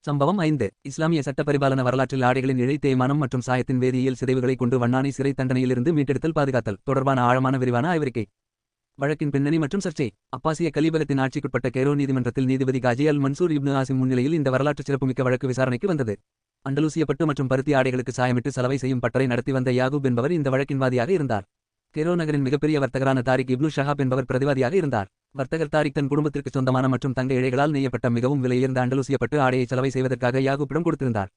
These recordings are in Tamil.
சம்பவம் 5 இஸ்லாமிய சட்ட பரிபாலன வரலாற்றில் ஆடைகளின் இழை தேய்மானம் மற்றும் சாயத்தின் வேதியியல் சிதைவுகளை கொண்டு வண்ணானை சிறை தண்டனையிலிருந்து மீட்டெடுத்தல் பாதுகாத்தல் தொடர்பான ஆழமான விரிவான ஆய்வறிக்கை. வழக்கின் பின்னணி மற்றும் சர்ச்சை. அப்பாசிய கலீபகத்தின் ஆட்சிக்குட்பட்ட கெய்ரோ நீதிமன்றத்தில் நீதிபதி காஜி அல் மன்சூர் இப்னு ஆசிம் முன்னிலையில் இந்த வரலாற்று சிறப்புமிக்க வழக்கு விசாரணைக்கு வந்தது. அண்டலூசிய பட்டு மற்றும் பருத்தி ஆடைகளுக்கு சாயமிட்டு சலவை செய்யும் பட்டறை நடத்தி வந்த யாகூப் என்பவர் இந்த வழக்கின் வாதியாக இருந்தார். கெய்ரோ நகரின் மிகப்பெரிய வர்த்தகரான தாரிக் இப்னு ஷஹாப் என்பவர் பிரதிவாதியாக இருந்தார். வர்த்தகர் தாரிக் தன் குடும்பத்திற்கு சொந்தமான மற்றும் தங்க இழைகளால் நெய்யப்பட்ட மிகவும் விலையுயர்ந்த அண்டலூசிய பட்டு ஆடையை சலவை செய்வதற்காக யாகூப்பிடம் கொடுத்திருந்தார்.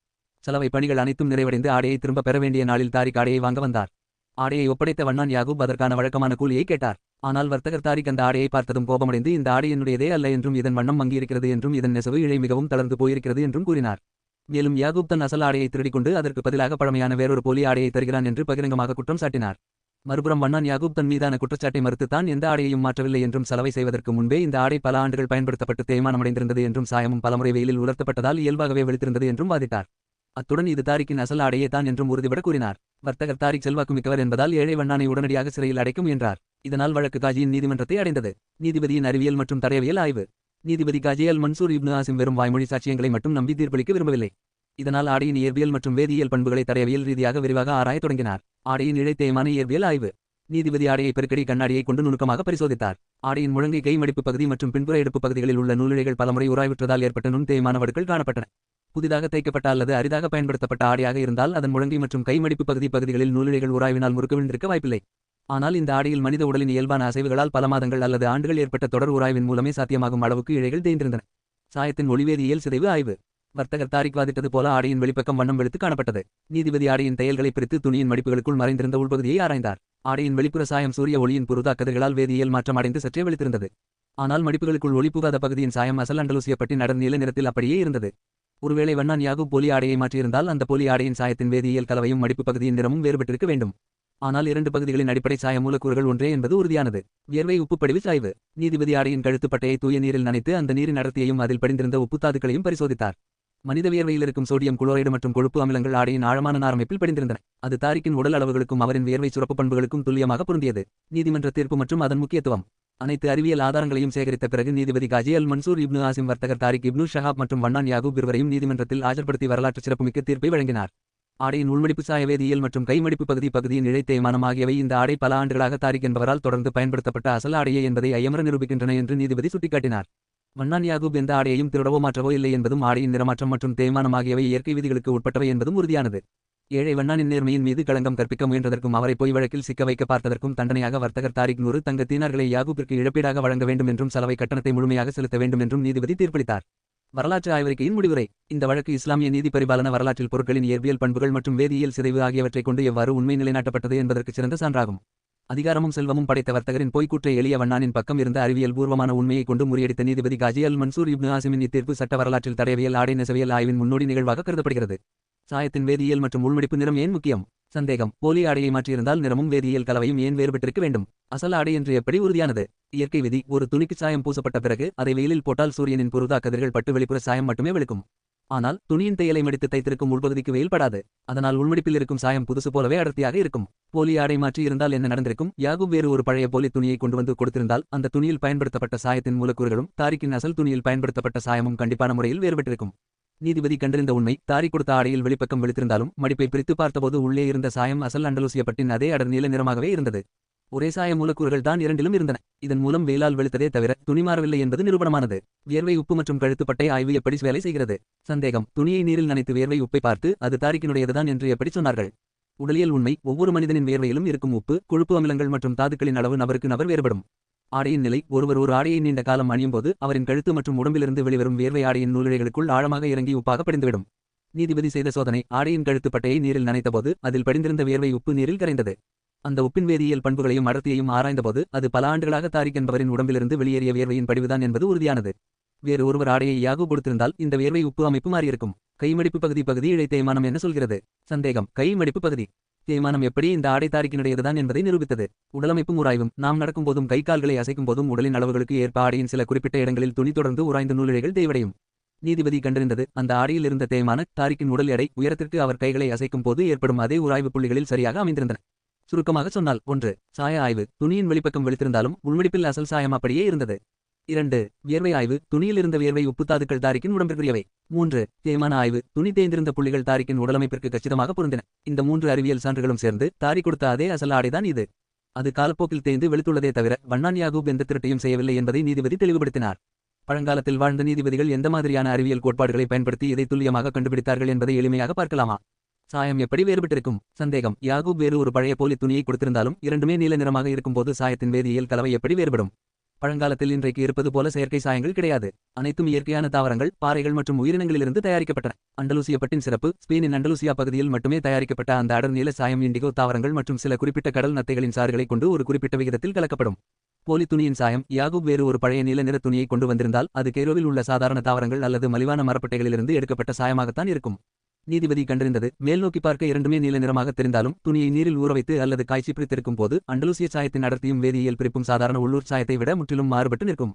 சலவை பணிகள் அனைத்தும் நிறைவடைந்து ஆடையை திரும்ப பெற வேண்டிய நாளில் தாரிக் ஆடையை வாங்க வந்தார். ஆடையை ஒப்படைத்த வண்ணான் யாகூப் அதற்கான வழக்கமான கூலியை கேட்டார். ஆனால் வர்த்தகர் தாரிக் அந்த ஆடையை பார்த்ததும் கோபமடைந்து இந்த ஆடை என்னுடையதே அல்ல என்றும் இதன் வண்ணம் மங்கியிருக்கிறது என்றும் இதன் நெசவு இழை மிகவும் தளர்ந்து போயிருக்கிறது என்றும் கூறினார். மேலும் யாகூப் தன் அசல் ஆடையை திருடிக்கொண்டு அதற்கு பதிலாக பழமையான வேறொரு போலி ஆடையை தருகிறான் என்று பகிரங்கமாக குற்றம் சாட்டினார். மறுபுறம் வண்ணான் யாகூப் தன் மீதான குற்றச்சாட்டை மறுத்து தான் எந்த ஆடையையும் மாற்றவில்லை என்றும் சலவை செய்வதற்கு முன்பே இந்த ஆடை பல ஆண்டுகள் பயன்படுத்தப்பட்டு தேய்மானமடைந்திருந்தது என்றும் சாயமும் பலமுறை வெயிலில் உலர்த்தப்பட்டதால் இயல்பாகவே வெளுத்திருந்தது என்றும் வாதிட்டார். அத்துடன் இது தாரிக்கின் அசல் ஆடையே தான் என்றும் உறுதிபட கூறினார். வர்த்தகர் தாரிக் செல்வாக்குமிக்கவர் என்பதால் ஏழை வண்ணானை உடனடியாக சிறையில் அடைக்கும் என்றார். இதனால் வழக்கு காஜியின் நீதிமன்றத்தை அடைந்தது. நீதிபதியின் அறிவியல் மற்றும் தடயவியல் ஆய்வு. நீதிபதி காஜி அல் மன்சூர் இப்னு ஆசிம் வெறும் வாய்மொழி சாட்சியங்களை மட்டும் நம்பி தீர்ப்பளிக்க விரும்பவில்லை. இதனால் ஆடையின் இயற்பியல் மற்றும் வேதியியல் பண்புகளை தடயவியல் ரீதியாக விரிவாக ஆராயத் தொடங்கினார். ஆடையின் இழை தேய்மான இயற்பியல் ஆய்வு. நீதிபதி ஆடையை பெருக்கடி கண்ணாடியை கொண்டு நுணுக்கமாக பரிசோதித்தார். ஆடையின் முழங்கை கை மடிப்பு பகுதி மற்றும் பின்புற எடுப்பு பகுதிகளில் உள்ள நூலிழைகள் பலமுறை உராய்வுற்றதால் ஏற்பட்ட நுண் தேய்மான வடுக்கள் காணப்பட்டன. புதிதாக தைக்கப்பட்ட அல்லது அரிதாக பயன்படுத்தப்பட்ட ஆடையாக இருந்தால் அதன் முழங்கை மற்றும் கை மடிப்பு பகுதிகளில் நூலிழைகள் உராய்வினால் முறுக்கு விழுந்திருக்க வாய்ப்பில்லை. ஆனால் இந்த ஆடையில் மனித உடலின் இயல்பான அசைவுகளால் பல மாதங்கள் அல்லது ஆண்டுகள் ஏற்பட்ட தொடர் உராய்வின் மூலமே சாத்தியமாகும் அளவுக்கு இழைகள் தேய்ந்திருந்தன. சாயத்தின் ஒளிவேதியியல் சிதைவு ஆய்வு. வர்த்தகர் தாரிக் வாதிட்டது போல ஆடையின் வெளிப்பக்கம் வண்ணம் வெளுத்து காணப்பட்டது. நீதிபதி ஆடையின் தையல்களை பிரித்து துணியின் மடிப்புகளுக்குள் மறைந்திருந்த உள்பகுதியை ஆராய்ந்தார். ஆடையின் வெளிப்புற சாயம் சூரிய ஒளியின் புறூதா கதிர்களால் வேதியியல் மாற்றம் அடைந்து சற்றே வெளுத்திருந்தது. ஆனால் மடிப்புகளுக்குள் ஒளி புகாத பகுதியின் சாயம் அசல் அண்டலூசிய பட்டின் அடர் நீல நிறத்தில் அப்படியே இருந்தது. ஒருவேளை வண்ணான் யாகூப் போலி ஆடையை மாற்றியிருந்தால் அந்த போலி ஆடையின் சாயத்தின் வேதியியல் கலவையும் மடிப்பு பகுதியின் நிறமும் வேறுபட்டிருக்க வேண்டும். ஆனால் இரண்டு பகுதிகளின் அடிப்படை சாய மூலக்கூறுகள் ஒன்றே என்பது உறுதியானது. வியர்வை உப்பு படிவு சாய்வு. நீதிபதி ஆடையின் கழுத்துப்பட்டையை தூய நீரில் நனைத்து அந்த நீரின் அடர்த்தியையும் அதில் படிந்திருந்த உப்பு தாதுக்களையும் பரிசோதித்தார். மனித வியர்வையில் இருக்கும் சோடியம் குளோரைடு மற்றும் கொழுப்பு அமிலங்கள் ஆடையின் ஆழமான நாரமைப்பில் படிந்திருந்தன. அது தாரிக்கின் உடல் அளவுகளுக்கும் அவரின் வியர்வை சுரப்பு பண்புகளுக்கும் துல்லியமாக பொருந்தியது. நீதிமன்ற தீர்ப்பு மற்றும் அதன் முக்கியத்துவம். அனைத்து அறிவியல் ஆதாரங்களையும் சேகரித்த பிறகு நீதிபதி காஜி அல் மன்சூர் இப்னு ஆசிம் வர்த்தகர் தாரிக் இப்னு ஷஹாப் மற்றும் வண்ணான் யாகூப் இருவரையும் நீதிமன்றத்தில் ஆஜர்படுத்தி வரலாற்று சிறப்புமிக்க தீர்ப்பை வழங்கினார். ஆடையின் உள்மடிப்பு சாய வேதியியல் மற்றும் கைமடிப்பு பகுதியின் இழை தேய்மானம் ஆகியவை இந்த ஆடை பல ஆண்டுகளாக தாரிக் என்பவரால் தொடர்ந்து பயன்படுத்தப்பட்ட அசல் ஆடையே என்பதை ஐயமர நிரூபிக்கின்றன என்று நீதிபதி சுட்டிக்காட்டினார். வண்ணான் யாகூப் எந்த ஆடையையும் திருடவோ மாற்றவோ இல்லை என்பதும் ஆடையின் நிறமாற்றம் மற்றும் தேய்மானம் ஆகியவை இயற்கை விதிகளுக்கு உட்பட்டவை என்பதும் உறுதியானது. ஏழை வண்ணானின் நேர்மையின் மீது களங்கம் கற்பிக்க முயன்றதற்கும் அவரை பொய் வழக்கில் சிக்க வைக்க பார்த்ததற்கும் தண்டனையாக வர்த்தகர் தாரிக் 100 தங்க தீனார்களை யாகூப்பிற்கு இழப்பீடாக வழங்க வேண்டும் என்றும் சலவை கட்டணத்தை முழுமையாக செலுத்த வேண்டும் என்றும் நீதிபதி தீர்ப்பளித்தார். வரலாற்று ஆய்வறிக்கையின் முடிவுரை. இந்த வழக்கு இஸ்லாமிய நீதி பரிபாலன வரலாற்றில் பொருட்களின் இயற்பியல் பண்புகள் மற்றும் வேதியியல் சிதைவு ஆகியவற்றைக் கொண்டு எவ்வாறு உண்மை நிலைநாட்டப்பட்டது என்பதற்கு சிறந்த சான்றாகும். அதிகாரமும் செல்வமும் படைத்த வர்த்தகரின் பொய்க்கூற்றை எளிய வண்ணானின் பக்கம் இருந்த அறிவியல் பூர்வமான உண்மையை கொண்டு முறியடித்த நீதிபதி காஜி அல் மன்சூர் இப்னு ஆசிமின் இத்தீர்ப்பு சட்ட வரலாற்றில் தடயவியல் ஆடை நெசவியல் ஆய்வின் முன்னோடி நிகழ்வாக கருதப்படுகிறது. சாயத்தின் வேதியியல் மற்றும் உள்மடிப்பு நிறம் ஏன் முக்கியம்? சந்தேகம். போலி ஆடையை மாற்றியிருந்தால் நிறமும் வேதியியல் கலவையும் ஏன் வேறுபட்டிருக்க வேண்டும்? அசல் ஆடை என்று எப்படி உறுதியானது? இயற்கை விதி. ஒரு துணிக்கு சாயம் பூசப்பட்ட பிறகு அதை வெயிலில் போட்டால் சூரியனின் புறூதா கதிர்கள் பட்டு வெளிப்புற சாயம் மட்டுமே வெளுக்கும். ஆனால் துணியின் தையலை மடித்து தைத்திருக்கும் உள்பகுதிக்கு வெயில் படாது. அதனால் உள்மடிப்பில் இருக்கும் சாயம் புதுசு போலவே அடர்த்தியாக இருக்கும். போலி ஆடை மாற்றி இருந்தால் என்ன நடந்திருக்கும்? யாகூப் வேறு ஒரு பழைய போலி துணியை கொண்டு வந்து கொடுத்திருந்தால் அந்த துணியில் பயன்படுத்தப்பட்ட சாயத்தின் மூலக்கூறுகளும் தாரிக்கின் அசல் துணியில் பயன்படுத்தப்பட்ட சாயமும் கண்டிப்பான முறையில் வேறுபட்டிருக்கும். நீதிபதி கண்டறிந்த உண்மை. தாரிக் கொடுத்த ஆடையில் வெளிப்பக்கம் வெளுத்திருந்தாலும் மடிப்பை பிரித்து பார்த்தபோது உள்ளே இருந்த சாயம் அசல் அண்டலூசிய பட்டின் அதே அடர் நீல நிறமாகவே இருந்தது. ஒரே சாய மூலக்கூறுகள் தான் இரண்டிலும் இருந்தன. இதன் மூலம் வெயிலால் வெளுத்ததே தவிர துணி மாறவில்லை என்பது நிரூபணமானது. வியர்வை உப்பு மற்றும் கழுத்துப்பட்டை ஆய்வு எப்படி வேலை செய்கிறது? சந்தேகம். துணியை நீரில் நனைத்து வியர்வை உப்பை பார்த்து அது தாரிக்கினுடையதுதான் என்று எப்படி சொன்னார்கள்? உடலியல் உண்மை. ஒவ்வொரு மனிதனின் வியர்வையிலும் இருக்கும் உப்பு, கொழுப்பு அமிலங்கள் மற்றும் தாதுக்களின் அளவு நபருக்கு நபர் வேறுபடும். ஆடையின் நிலை. ஒருவர் ஒரு ஆடையை நீண்ட காலம் அணியும் போது அவரின் கழுத்து மற்றும் உடம்பிலிருந்து வெளிவரும் வியர்வை ஆடையின் நூலிழைகளுக்குள் ஆழமாக இறங்கி உப்பாக படிந்துவிடும். நீதிபதி செய்த சோதனை. ஆடையின் கழுத்துப்பட்டையை நீரில் நனைத்தபோது அதில் படிந்திருந்த வியர்வை உப்பு நீரில் கரைந்தது. அந்த உப்பின் வேதியியல் பண்புகளையும் அடர்த்தியையும் ஆராய்ந்தபோது அது பல ஆண்டுகளாக தாரிக் என்பவரின் உடம்பிலிருந்து வெளியேறிய வியர்வையின் படிவுதான் என்பது உறுதியானது. வேறு ஒருவர் ஆடையை யாகூப் கொடுத்திருந்தால் இந்த வியர்வை உப்பு அமைப்பு மாறியிருக்கும். கைமடிப்பு பகுதி இழை தேய்மானம் என்ன சொல்கிறது? சந்தேகம். கை மடிப்பு பகுதி தேய்மானம் எப்படி இந்த ஆடை தாரிக்கினுடையதுதான் என்பதை நிரூபித்தது. உடலமைப்பும் உராய்வும். நாம் நடக்கும்போதும் கை கால்களை அசைக்கும் போதும் உடலின் அளவுகளுக்கு ஏற்ப ஆடையின் சில குறிப்பிட்ட இடங்களில் துணி தொடர்ந்து உராய்ந்த நூலிழைகள் தேய்வடையும். நீதிபதி கண்டறிந்தது அந்த ஆடையில் இருந்த தேய்மான தாரிக்கின் உடல் எடை உயரத்திற்கு அவர் கைகளை அசைக்கும் போது ஏற்படும் அதே உராய்வு புள்ளிகளில் சரியாக அமைந்திருந்தன. சுருக்கமாக சொன்னால் 1. சாய ஆய்வு. துணியின் வெளிப்பக்கம் வெளுத்திருந்தாலும் உள்மடிப்பில் அசல் சாயம் அப்படியே இருந்தது. 2. வியர்வை ஆய்வு துணியிலிருந்த வியர்வை உப்புத்தாதுக்கள் தாரிக்கின் உடம்பிற்குரியவை. 3. தேய்மான ஆய்வு துணி தேய்ந்திருந்த புள்ளிகள் தாரிக்கின் உடலமைப்பிற்கு கச்சிதமாக பொருந்தின. இந்த 3 அறிவியல் சான்றுகளும் சேர்ந்து தாரி கொடுத்த அதே அசல் ஆடைதான் இது. அது காலப்போக்கில் தேய்ந்து வெளுத்துள்ளதே தவிர வண்ணான் யாகூப் எந்த திருட்டையும் செய்யவில்லை என்பதை நீதிபதி தெளிவுபடுத்தினார். பழங்காலத்தில் வாழ்ந்த நீதிபதிகள் எந்த மாதிரியான அறிவியல் கோட்பாடுகளை பயன்படுத்தி இதை துல்லியமாக கண்டுபிடித்தார்கள் என்பதை எளிமையாக பார்க்கலாமா? சாயம் எப்படி வேறுபட்டிருக்கும்? சந்தேகம். யாகூப் வேறு ஒரு பழைய போலி துணியை கொடுத்திருந்தாலும் இரண்டுமே நீல நிறமாக இருக்கும்போது சாயத்தின் வேதியியல் கலவை எப்படி வேறுபடும்? பழங்காலத்தில் இன்றைக்கு இருப்பது போல செயற்கை சாயங்கள் கிடையாது. அனைத்தும் இயற்கையான தாவரங்கள், பாறைகள் மற்றும் உயிரினங்களிலிருந்து தயாரிக்கப்பட்டன. அண்டலூசிய பட்டின் சிறப்பு ஸ்பெயினின் அண்டலூசியா பகுதியில் மட்டுமே தயாரிக்கப்பட்ட அந்த அடர் நீல சாயம் இண்டிகோ தாவரங்கள் மற்றும் சில குறிப்பிட்ட கடல் நத்தைகளின் சாறுகளை கொண்டு ஒரு குறிப்பிட்ட விகிதத்தில் கலக்கப்படும். போலி துணியின் சாயம். யாகூப் வேறு ஒரு பழைய நீல நிற துணியை கொண்டு வந்திருந்தால் அது கெய்ரோவில் உள்ள சாதாரண தாவரங்கள் அல்லது மலிவான மரப்பட்டைகளிலிருந்து எடுக்கப்பட்ட சாயமாகத்தான் இருக்கும். நீதிபதி கண்டறிந்தது. மேல்நோக்கி பார்க்க இரண்டுமே நீல நிறமாக தெரிந்தாலும் துணியை நீரில் ஊறவைத்து அல்லது காய்ச்சி பிரித்திருக்கும் போது அண்டலூசிய சாயத்தின் அடர்த்தியும் வேதியியல் பிரிப்பும் சாதாரண உள்ளூர் சாயத்தை விட முற்றிலும் மாறுபட்டு நிற்கும்.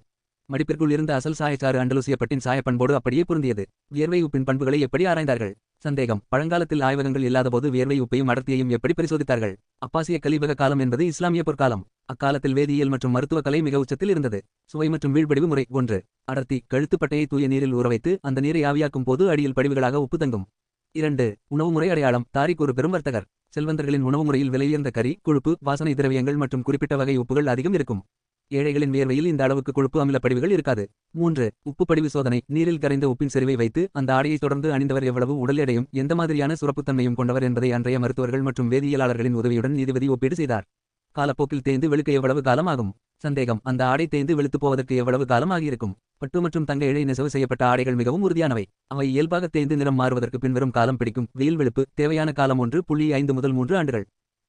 மடிப்பிற்குள் இருந்த அசல் சாயச்சாறு அண்டலூசிய பட்டின் சாயப்பண்போடு அப்படியே பொருந்தியது. வியர்வை உப்பின் பண்புகளை எப்படி ஆராய்ந்தார்கள்? சந்தேகம். பழங்காலத்தில் ஆய்வகங்கள் இல்லாதபோது வியர்வை உப்பையும் அடர்த்தியையும் எப்படி பரிசோதித்தார்கள்? அப்பாசிய கலீபக காலம் என்பது இஸ்லாமிய பொற்காலம். அக்காலத்தில் வேதியியல் மற்றும் மருத்துவ கலை மிக உச்சத்தில் இருந்தது. சுவை மற்றும் வீழ்படிவு முறை. 1. அடர்த்தி கழுத்துப்பட்டையை தூய நீரில் ஊறவைத்து அந்த நீரை ஆவியாக்கும் போது அடியில் படிவுகளாக உப்பு தங்கும். 2. உணவுமுறை அடையாளம். தாரிக் ஒரு பெரும் வர்த்தகர். செல்வந்தர்களின் உணவு முறையில் விலையுயர்ந்த கறி, கொழுப்பு, வாசனை திரவியங்கள் மற்றும் குறிப்பிட்ட வகை உப்புகள் அதிகம் இருக்கும். ஏழைகளின் வியர்வையில் இந்த அளவுக்கு கொழுப்பு அமில படிவுகள் இருக்காது. 3. உப்பு படிவு சோதனை. நீரில் கரைந்த உப்பின் செறிவை வைத்து அந்த ஆடையை தொடர்ந்து அணிந்தவர் எவ்வளவு உடல் எடையும் எந்த மாதிரியான சுரப்புத்தன்மையும் கொண்டவர் என்பதை அன்றைய மருத்துவர்கள் மற்றும் வேதியியலாளர்களின் உதவியுடன் நீதிபதி ஒப்பீடு செய்தார். காலப்போக்கில் தேய்ந்து வெளுக்க எவ்வளவு காலம் ஆகும்? சந்தேகம். அந்த ஆடை தேய்ந்து வெளுத்து போவதற்கு எவ்வளவு காலம் ஆகியிருக்கும்? பட்டு மற்றும் தங்க இழை நெசவு செய்யப்பட்ட ஆடைகள் மிகவும் உறுதியானவை. அவை இயல்பாக தேய்ந்து நிறம் மாறுவதற்கு பின்வரும் காலம் பிடிக்கும். வெயில் வெளுப்பு தேவையான காலம் 1.5 முதல் 3 ஆண்டுகள்.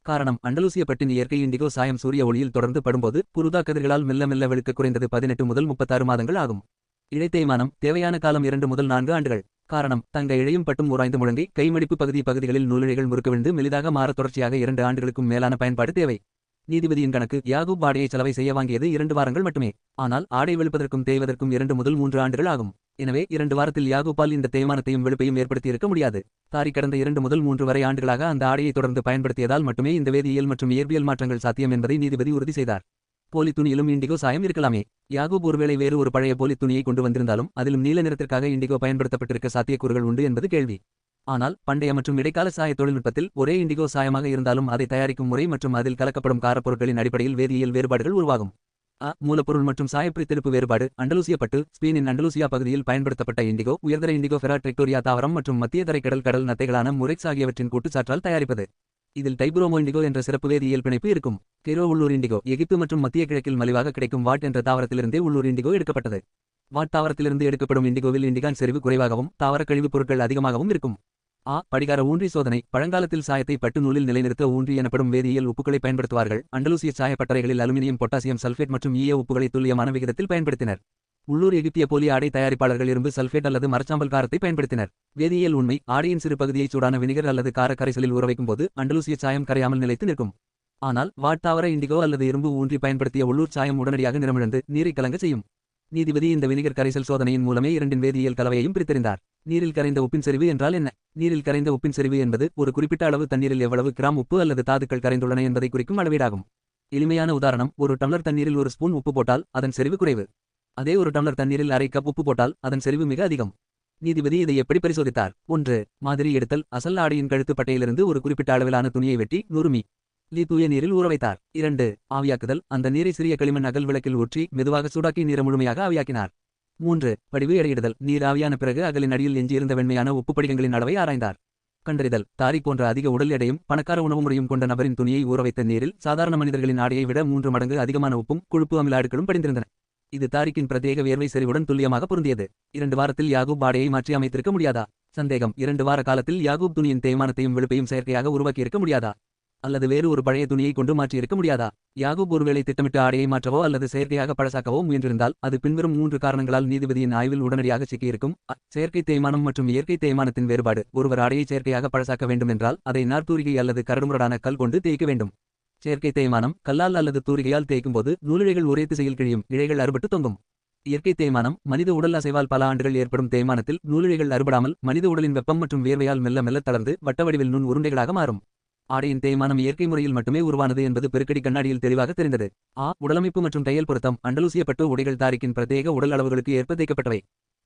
காரணம். அண்டலூசிய பட்டின் இயற்கை இண்டிகோ சாயம் சூரிய ஒளியில் தொடர்ந்து படும்போது புருதா கதிர்களால் மெல்ல மெல்ல வெளுக்க குறைந்தது 18 முதல் 36 மாதங்கள் ஆகும். இழை தேய்மானம் தேவையான காலம் 2 முதல் 4 ஆண்டுகள். காரணம். தங்க இழையும் பட்டும் உராய்ந்து முழங்கி கைமடிப்பு பகுதிகளில் நூலிழைகள் முறுக்க விழுந்து மெலிதாக மாற தொடர்ச்சியாக 2 ஆண்டுகளுக்கும் மேலான பயன்பாடு தேவை. நீதிபதியின் கணக்கு. யாகூப் ஆடையை செலவை செய்ய வாங்கியது 2 வாரங்கள் மட்டுமே. ஆனால் ஆடை வெளுப்பதற்கும் தேய்வதற்கும் 2 முதல் 3 ஆண்டுகள் ஆகும். எனவே 2 வாரத்தில் யாகூப்பால் இந்த தேய்மானத்தையும் வெளுப்பையும் ஏற்படுத்தியிருக்க முடியாது. தாரி கடந்த 2 முதல் 3 வரை ஆண்டுகளாக அந்த ஆடையை தொடர்ந்து பயன்படுத்தியதால் மட்டுமே இந்த வேதியியல் மற்றும் இயற்பியல் மாற்றங்கள் சாத்தியம் என்பதை நீதிபதி உறுதி செய்தார். போலி துணியிலும் இண்டிகோ சாயம் இருக்கலாமே? யாகூப் ஒருவேளை வேறு ஒரு பழைய போலி துணியை கொண்டு வந்திருந்தாலும் அதிலும் நீல நிறத்திற்காக இண்டிகோ பயன்படுத்தப்பட்டிருக்க சாத்தியக்கூறுகள் உண்டு என்பது கேள்வி. ஆனால் பண்டைய மற்றும் இடைக்கால சாய தொழில்நுட்பத்தில் ஒரே இண்டிகோ சாயமாக இருந்தாலும் அதை தயாரிக்கும் முறை மற்றும் அதில் கலக்கப்படும் காரப்பொருட்களின் அடிப்படையில் வேதியியல் வேறுபாடுகள் உருவாகும். மூலப்பொருள் மற்றும் சாயப்பிரித்தெடுப்பு வேறுபாடு. அண்டலூசிய பட்டு ஸ்பெயினின் அண்டலூசியா பகுதியில் பயன்படுத்தப்பட்ட இண்டிகோ உயர்தர இண்டிகோ ஃபெரா ட்ரிக்டோரியா தாவரம் மற்றும் மத்திய தரைக்கடல் கடல் நத்தைகளான முரெக்ஸ் ஆகியவற்றின் கூட்டுச்சாற்றால் தயாரிப்பது. இதில் டைப்ரோமோ இண்டிகோ என்ற சிறப்பு வேதியியல் பிணைப்பு இருக்கும். கெய்ரோ உள்ளூர் இண்டிகோ. எகிப்து மற்றும் மத்திய கிழக்கில் மலிவாக கிடைக்கும் வாட் என்ற தாவரத்திலிருந்தே உள்ளூர் இண்டிகோ எடுக்கப்பட்டது. வாட் தாவரத்திலிருந்து எடுக்கப்படும் இண்டிகோவில் இண்டிகான் செறிவு குறைவாகவும் தாவர கழிவுப் பொருட்கள் அதிகமாகவும் இருக்கும். படிகார ஊன்றி சோதனை. பழங்காலத்தில் சாயத்தை பட்டு நூலில் நிலைநிறுத்த ஊன்றி எனப்படும் வேதியியல் உப்புகளை பயன்படுத்துவார்கள். அண்டலூசிய சாய பட்டறைகளில் அலுமினியம், பொட்டாசியம் சல்பேட் மற்றும் ஈய உப்புகளை துல்லியமான விகிதத்தில் பயன்படுத்தினர். உள்ளூர் எகிப்திய போலி ஆடை தயாரிப்பாளர்கள் இரும்பு சல்பேட் அல்லது மரச்சாம்பல் காரத்தை பயன்படுத்தினர். வேதியியல் உண்மை. ஆடையின் சிறு பகுதியை சூடான வினிகர் அல்லது கார கரைசலில் ஊறவைக்கும் போது அண்டலூசிய சாயம் கரையாமல் நிலைத்து நிற்கும். ஆனால் வாட் தாவர இண்டிகோ அல்லது இரும்பு ஊன்றி பயன்படுத்திய உள்ளூர் சாயம் உடனடியாக நிறமிழந்து நீரை கலங்க செய்யும். நீதிபதி இந்த வினிகர் கரைசல் சோதனையின் மூலமே இரண்டின் வேதியியல் கலவையையும் பிரித்தறிந்தார். நீரில் கரைந்த உப்பின் செறிவு என்றால் என்ன? நீரில் கரைந்த உப்பின் செறிவு என்பது ஒரு குறிப்பிட்ட அளவு தண்ணீரில் எவ்வளவு கிராம் உப்பு அல்லது தாதுக்கள் கரைந்துள்ளன என்பதை குறிக்கும் அளவீடாகும். எளிமையான உதாரணம். ஒரு டம்ளர் தண்ணீரில் 1 ஸ்பூன் உப்பு போட்டால் அதன் செறிவு குறைவு. அதே ஒரு டம்ளர் தண்ணீரில் அரை கப் உப்பு போட்டால் அதன் செறிவு மிக அதிகம். நீதிபதி இதை எப்படி பரிசோதித்தார்? 1. மாதிரி எடுத்தல். அசல் ஆடையின் கழுத்து பட்டையிலிருந்து ஒரு குறிப்பிட்ட அளவிலான துணியை வெட்டி நுறுமி தூய நீரில் ஊறவைத்தார். 2. ஆவியாக்குதல். அந்த நீரை சிறிய களிமண் அகல் விளக்கில் ஊற்றி மெதுவாக சூடாக்கி நீரை முழுமையாக ஆவியாக்கினார். 3. படிவு எடையிடுதல். நீர் ஆவியான பிறகு அகலின் அடியில் எஞ்சியிருந்த வெண்மையான உப்பு படிகங்களின் அளவை ஆராய்ந்தார். கண்டறிதல். தாரி போன்ற அதிக உடல் எடையும் பணக்கார உணவு முறையும் கொண்ட நபரின் துணியை ஊறவைத்த நீரில் சாதாரண மனிதர்களின் ஆடையை விட 3 மடங்கு அதிகமான உப்பும் கொழுப்பு அமில அடுக்களும் படிந்திருந்தன. இது தாரிக்கின் பிரத்யேக வியர்வை செறிவுடன் துல்லியமாக பொருந்தியது. 2 வாரத்தில் யாகூப் ஆடையை மாற்றி அமைத்திருக்க முடியாதா? சந்தேகம். 2 வார காலத்தில் யாகூப் துணியின் தேய்மானத்தையும் வெளுப்பையும் செயற்கையாக உருவாக்கியிருக்க முடியாதா? அல்லது வேறு ஒரு பழைய துணியை கொண்டு மாற்றியிருக்க முடியாதா? யாகூப் ஒருவேளை திட்டமிட்டு ஆடையை மாற்றவோ அல்லது செயற்கையாக பழசாக்கவோ முயன்றிருந்தால் அது பின்வரும் 3 காரணங்களால் நீதிபதியின் ஆய்வில் உடனடியாக சிக்கியிருக்கும். செயற்கை தேய்மானம் மற்றும் இயற்கை தேய்மானத்தின் வேறுபாடு. ஒருவர் ஆடையை செயற்கையாக பழசாக்க வேண்டும் என்றால் அதை நார்த்தூரிகை அல்லது கரடுமுரடான கல் கொண்டு தேய்க்க வேண்டும். செயற்கை தேய்மானம். கல்லால் அல்லது தூரிகையால் தேய்க்கும்போது நூலிழைகள் ஒரே திசையில் கிழியும். இழைகள் அறுபட்டு தொங்கும். இயற்கை தேய்மானம். மனித உடல் அசைவால் பல ஆண்டுகள் ஏற்படும் தேய்மானத்தில் நூலிழைகள் அறுபடாமல் மனித உடலின் வெப்பம் மற்றும் வியர்வையால் மெல்ல மெல்ல தளர்ந்து வட்ட வடிவில் நுண் உருண்டைகளாக மாறும். ஆடையின் தேய்மானம் இயற்கை முறையில் மட்டுமே உருவானது என்பது பெருக்கடி கண்ணாடியில் தெளிவாக தெரிந்தது. உடலமைப்பு மற்றும் தையல் பொருத்தம். அண்டலூசிய பட்டு உடைகள் தாரிக்கின் பிரத்யேக உடல் அளவுகளுக்கு ஏற்ப தைக்கப்பட்டவை.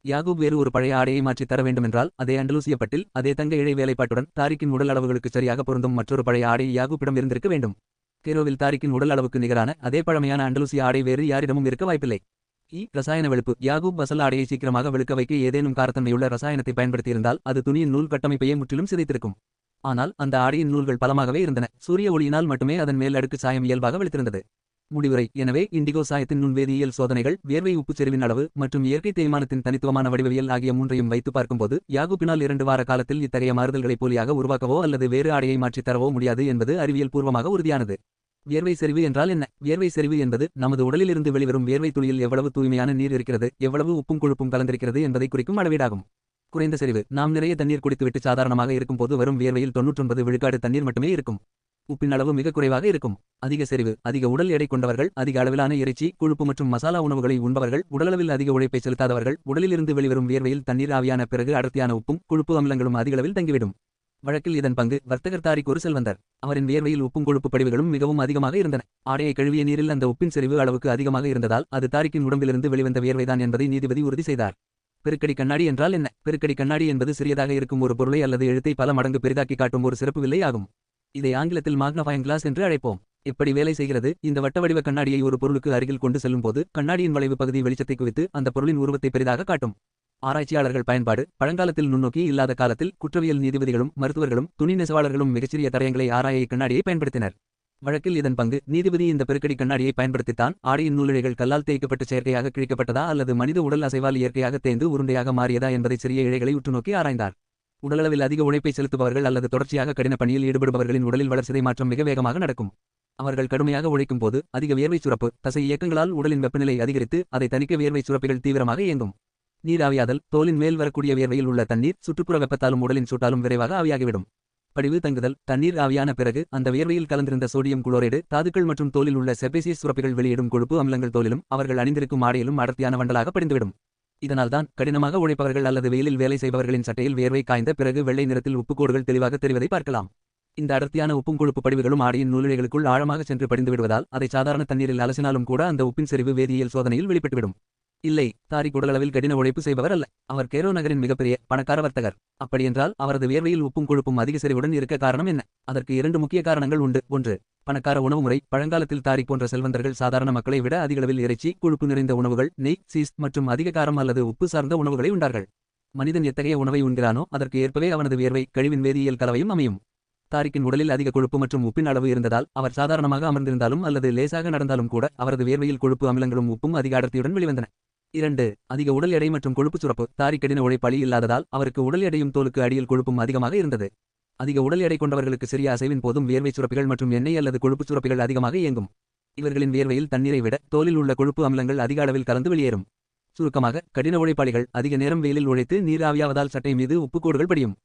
யாகூப் வேறு ஒரு பழைய ஆடையை மாற்றித் தர வேண்டுமென்றால் அதே அண்டலூசிய பட்டில் அதே தங்க இழை வேலைப்பாட்டுடன் தாரிக்கின் உடல் அளவுகளுக்கு சரியாக பொருந்தும் மற்றொரு பழைய ஆடை யாகூப்பிடம் இருந்திருக்க வேண்டும். கெய்ரோவில் தாரிக்கின் உடல் அளவுக்கு நிகரான அதே பழமையான அண்டலூசிய ஆடை வேறு யாரிடமும் இருக்க வாய்ப்பில்லை. ரசாயன வெளுப்பு. யாகூப் வசல் ஆடையை சீக்கிரமாக வெளுக்க வைக்க ஏதேனும் காரத்தன்மையுள்ள ரசாயனத்தை பயன்படுத்தியிருந்தால் அது துணியின் நூல் கட்டமைப்பையே முற்றிலும் சிதைத்திருக்கும். ஆனால் அந்த ஆடையின் நூல்கள் பலமாகவே இருந்தன. சூரிய ஒளியினால் மட்டுமே அதன் மேல் அடுக்கு சாயம் இயல்பாக வெளுத்திருந்தது. முடிவுரை. எனவே இண்டிகோ சாயத்தின் நுண்வேதியியல் சோதனைகள், வியர்வை உப்புச் செறிவின் அளவு மற்றும் இயற்கை தேய்மானத்தின் தனித்துவமான வடிவவியல் ஆகிய மூன்றையும் வைத்து பார்க்கும்போது யாகூப்பினால் 2 வார காலத்தில் இத்தகைய மாறுதல்களை போலியாக உருவாக்கவோ அல்லது வேறு ஆடையை மாற்றித் தரவோ முடியாது என்பது அறிவியல் பூர்வமாக உறுதியானது. வியர்வை செறிவு என்றால் என்ன? வியர்வை செறிவு என்பது நமது உடலிலிருந்து வெளிவரும் வியர்வை துளியில் எவ்வளவு தூய்மையான நீர் இருக்கிறது, எவ்வளவு உப்பும் கொழுப்பும் கலந்திருக்கிறது என்பதை குறிக்கும் அளவீடாகும். குறைந்த செறிவு. நாம் நிறைய தண்ணீர் குடித்துவிட்டு சாதாரணமாக இருக்கும்போது வரும் வியர்வையில் 99 விழுக்காடு தண்ணீர் மட்டுமே இருக்கும். உப்பின் அளவு மிக குறைவாக இருக்கும். அதிக செறிவு. அதிக உடல் எடை கொண்டவர்கள், அதிக அளவிலான இறைச்சி, கொழுப்பு மற்றும் மசாலா உணவுகளை உண்பவர்கள், உடலளவில் அதிக உழைப்பை செலுத்தாதவர்கள், உடலிலிருந்து வெளிவரும் வியர்வையில் தண்ணீர் ஆவியான பிறகு அடர்த்தியான உப்பும் கொழுப்பு அமிலங்களும் அதிக அளவில் தங்கிவிடும். வழக்கில் இதன் பங்கு. வர்த்தகர் தாரிக் ஒரு செல்வந்தர். அவரின் வியர்வையில் உப்பும் கொழுப்பு படிவுகளும் மிகவும் அதிகமாக இருந்தன. ஆடையை கழுவிய நீரில் அந்த உப்பின் செறிவு அளவுக்கு அதிகமாக இருந்ததால் அது தாரிக்கின் உடம்பிலிருந்து வெளிவந்த வியர்வைதான் என்பதை நீதிபதி உறுதி செய்தார். பெருக்கடி கண்ணாடி என்றால் என்ன? பெருக்கடி கண்ணாடி என்பது சிறியதாக இருக்கும் ஒரு பொருளை அல்லது எழுத்தை பல மடங்கு பெரிதாக்கி காட்டும் ஒரு சிறப்பு வில்லை ஆகும். இதை ஆங்கிலத்தில் மாக்னஃபையிங் கிளாஸ் என்று அழைப்போம். எப்படி வேலை செய்கிறது? இந்த வட்ட வடிவ கண்ணாடியை ஒரு பொருளுக்கு அருகில் கொண்டு செல்லும் போது கண்ணாடியின் வளைவு பகுதி வெளிச்சத்தை குவித்து அந்த பொருளின் உருவத்தை பெரிதாக காட்டும். ஆராய்ச்சியாளர்கள் பயன்பாடு. பழங்காலத்தில் நுண்ணோக்கி இல்லாத காலத்தில் குற்றவியல் நீதிபதிகளும் மருத்துவர்களும் துணி நெசவாளர்களும் மிகச்சிறிய தடயங்களை ஆராய கண்ணாடியை பயன்படுத்தினர். வழக்கில் இதன் பங்கு. நீதிபதி இந்த பெருக்கடி கண்ணாடியை பயன்படுத்தித்தான் ஆடையின் நூலிழைகள் கல்லால் தேய்க்கப்பட்டு செயற்கையாக கிழிக்கப்பட்டதா அல்லது மனித உடல் அசைவால் இயற்கையாக தேய்ந்து உருண்டையாக மாறியதா என்பதை சிறிய இழைகளை உற்றுநோக்கி ஆராய்ந்தார். உடலளவில் அதிக உழைப்பை செலுத்துபவர்கள் அல்லது தொடர்ச்சியாக கடின பணியில் ஈடுபடுபவர்களின் உடலில் வளர்சிதை மாற்றம் மிக வேகமாக நடக்கும். அவர்கள் கடுமையாக உழைக்கும் போது அதிக வியர்வை சுரப்பு. தசை இயக்கங்களால் உடலின் வெப்பநிலை அதிகரித்து அதை தணிக்க வியர்வை சுரப்பிகள் தீவிரமாக இயங்கும். நீராவியாதல். தோலின் மேல் வரக்கூடிய வியர்வையில் உள்ள தண்ணீர் சுற்றுப்புற வெப்பத்தாலும் உடலின் சூட்டாலும் விரைவாக ஆவியாகிவிடும். படிவு தங்குதல். தண்ணீர் ஆவியான பிறகு அந்த வியர்வையில் கலந்திருந்த சோடியம் குளோரைடு தாதுக்கள் மற்றும் தோலில் உள்ள செபேசியஸ் சுரப்பிகள் வெளியிடும் கொழுப்பு அமிலங்கள் தோலிலும் அவர்கள் அணிந்திருக்கும் ஆடையிலும் அடர்த்தியான வண்டலாக படிந்துவிடும். இதனால்தான் கடினமாக உழைப்பவர்கள் அல்லது வெயிலில் வேலை செய்பவர்களின் சட்டையில் வியர்வை காய்ந்த பிறகு வெள்ளை நிறத்தில் உப்புக்கோடுகள் தெளிவாக தெரிவதை பார்க்கலாம். இந்த அடர்த்தியான உப்பும் கொழுப்பு படிவுகளும் ஆடையின் நூலிழைகளுக்குள் ஆழமாக சென்று படிந்து விடுவதால் அதை சாதாரண தண்ணீரில் அலசினாலும் கூட அந்த உப்பின் செறிவு வேதியியல் சோதனையில் வெளிப்பட்டுவிடும். இல்லை, தாரிக் உடலளவில் கடின உழைப்பு செய்பவர் அல்ல. அவர் கெய்ரோ நகரின் மிகப்பெரிய பணக்கார வர்த்தகர். அப்படியென்றால் அவரது வியர்வையில் உப்பும் கொழுப்பும் அதிக செறிவுடன் இருக்க காரணம் என்ன? அதற்கு 2 முக்கிய காரணங்கள் உண்டு. 1. பணக்கார உணவு முறை. பழங்காலத்தில் தாரிக் போன்ற செல்வந்தர்கள் சாதாரண மக்களை விட அதிகளவில் இறைச்சி, கொழுப்பு நிறைந்த உணவுகள், நெய், சீஸ் மற்றும் அதிக காரம் அல்லது உப்பு சார்ந்த உணவுகளை உண்டார்கள். மனிதன் எத்தகைய உணவை உண்கிறானோ அதற்கு ஏற்பவே அவனது வியர்வை கழிவின் வேதியியல் கலவையும் அமையும். தாரிக்கின் உடலில் அதிக கொழுப்பு மற்றும் உப்பின் அளவு இருந்ததால் அவர் சாதாரணமாக அமர்ந்திருந்தாலும் அல்லது லேசாக நடந்தாலும் கூட அவரது வியர்வையில் கொழுப்பு அமிலங்களும் உப்பும் அதிக அடர்த்தியுடன் வெளிவந்தன. 2. அதிக உடல் எடை மற்றும் கொழுப்பு சுரப்பு. தாரிக் கடின உழைப்பாளி இல்லாததால் அவருக்கு உடல் எடையும் தோலுக்கு அடியில் கொழுப்பும் அதிகமாக இருந்தது. அதிக உடல் எடை கொண்டவர்களுக்கு சிறிய அசைவின் போதும் வியர்வை சுரப்பிகள் மற்றும் எண்ணெய் அல்லது கொழுப்பு சுரப்பிகள் அதிகமாக இயங்கும். இவர்களின் வியர்வையில் தண்ணீரை விட தோலில் உள்ள கொழுப்பு அமிலங்கள் அதிக அளவில் கலந்து வெளியேறும். சுருக்கமாக, கடின உழைப்பாளிகள் அதிக நேரம் வெயிலில் உழைத்து நீர் ஆவியாவதால் சட்டை மீது உப்புக்கோடுகள் படியும்.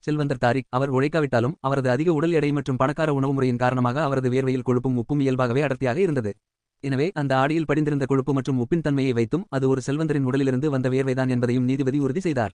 செல்வந்தர் தாரிக் அவர் உழைக்காவிட்டாலும் அவரது அதிக உடல் எடை மற்றும் பணக்கார உணவு முறையின் காரணமாக அவரது வியர்வையில் கொழுப்பும் உப்பும் இயல்பாகவே அடர்த்தியாக இருந்தது. எனவே அந்த ஆடையில் படிந்திருந்த கொழுப்பு மற்றும் உப்பின் தன்மையை வைத்தும் அது ஒரு செல்வந்தரின் உடலிலிருந்து வந்த வியர்வைதான் என்பதையும் நீதிபதி உறுதி செய்தார்.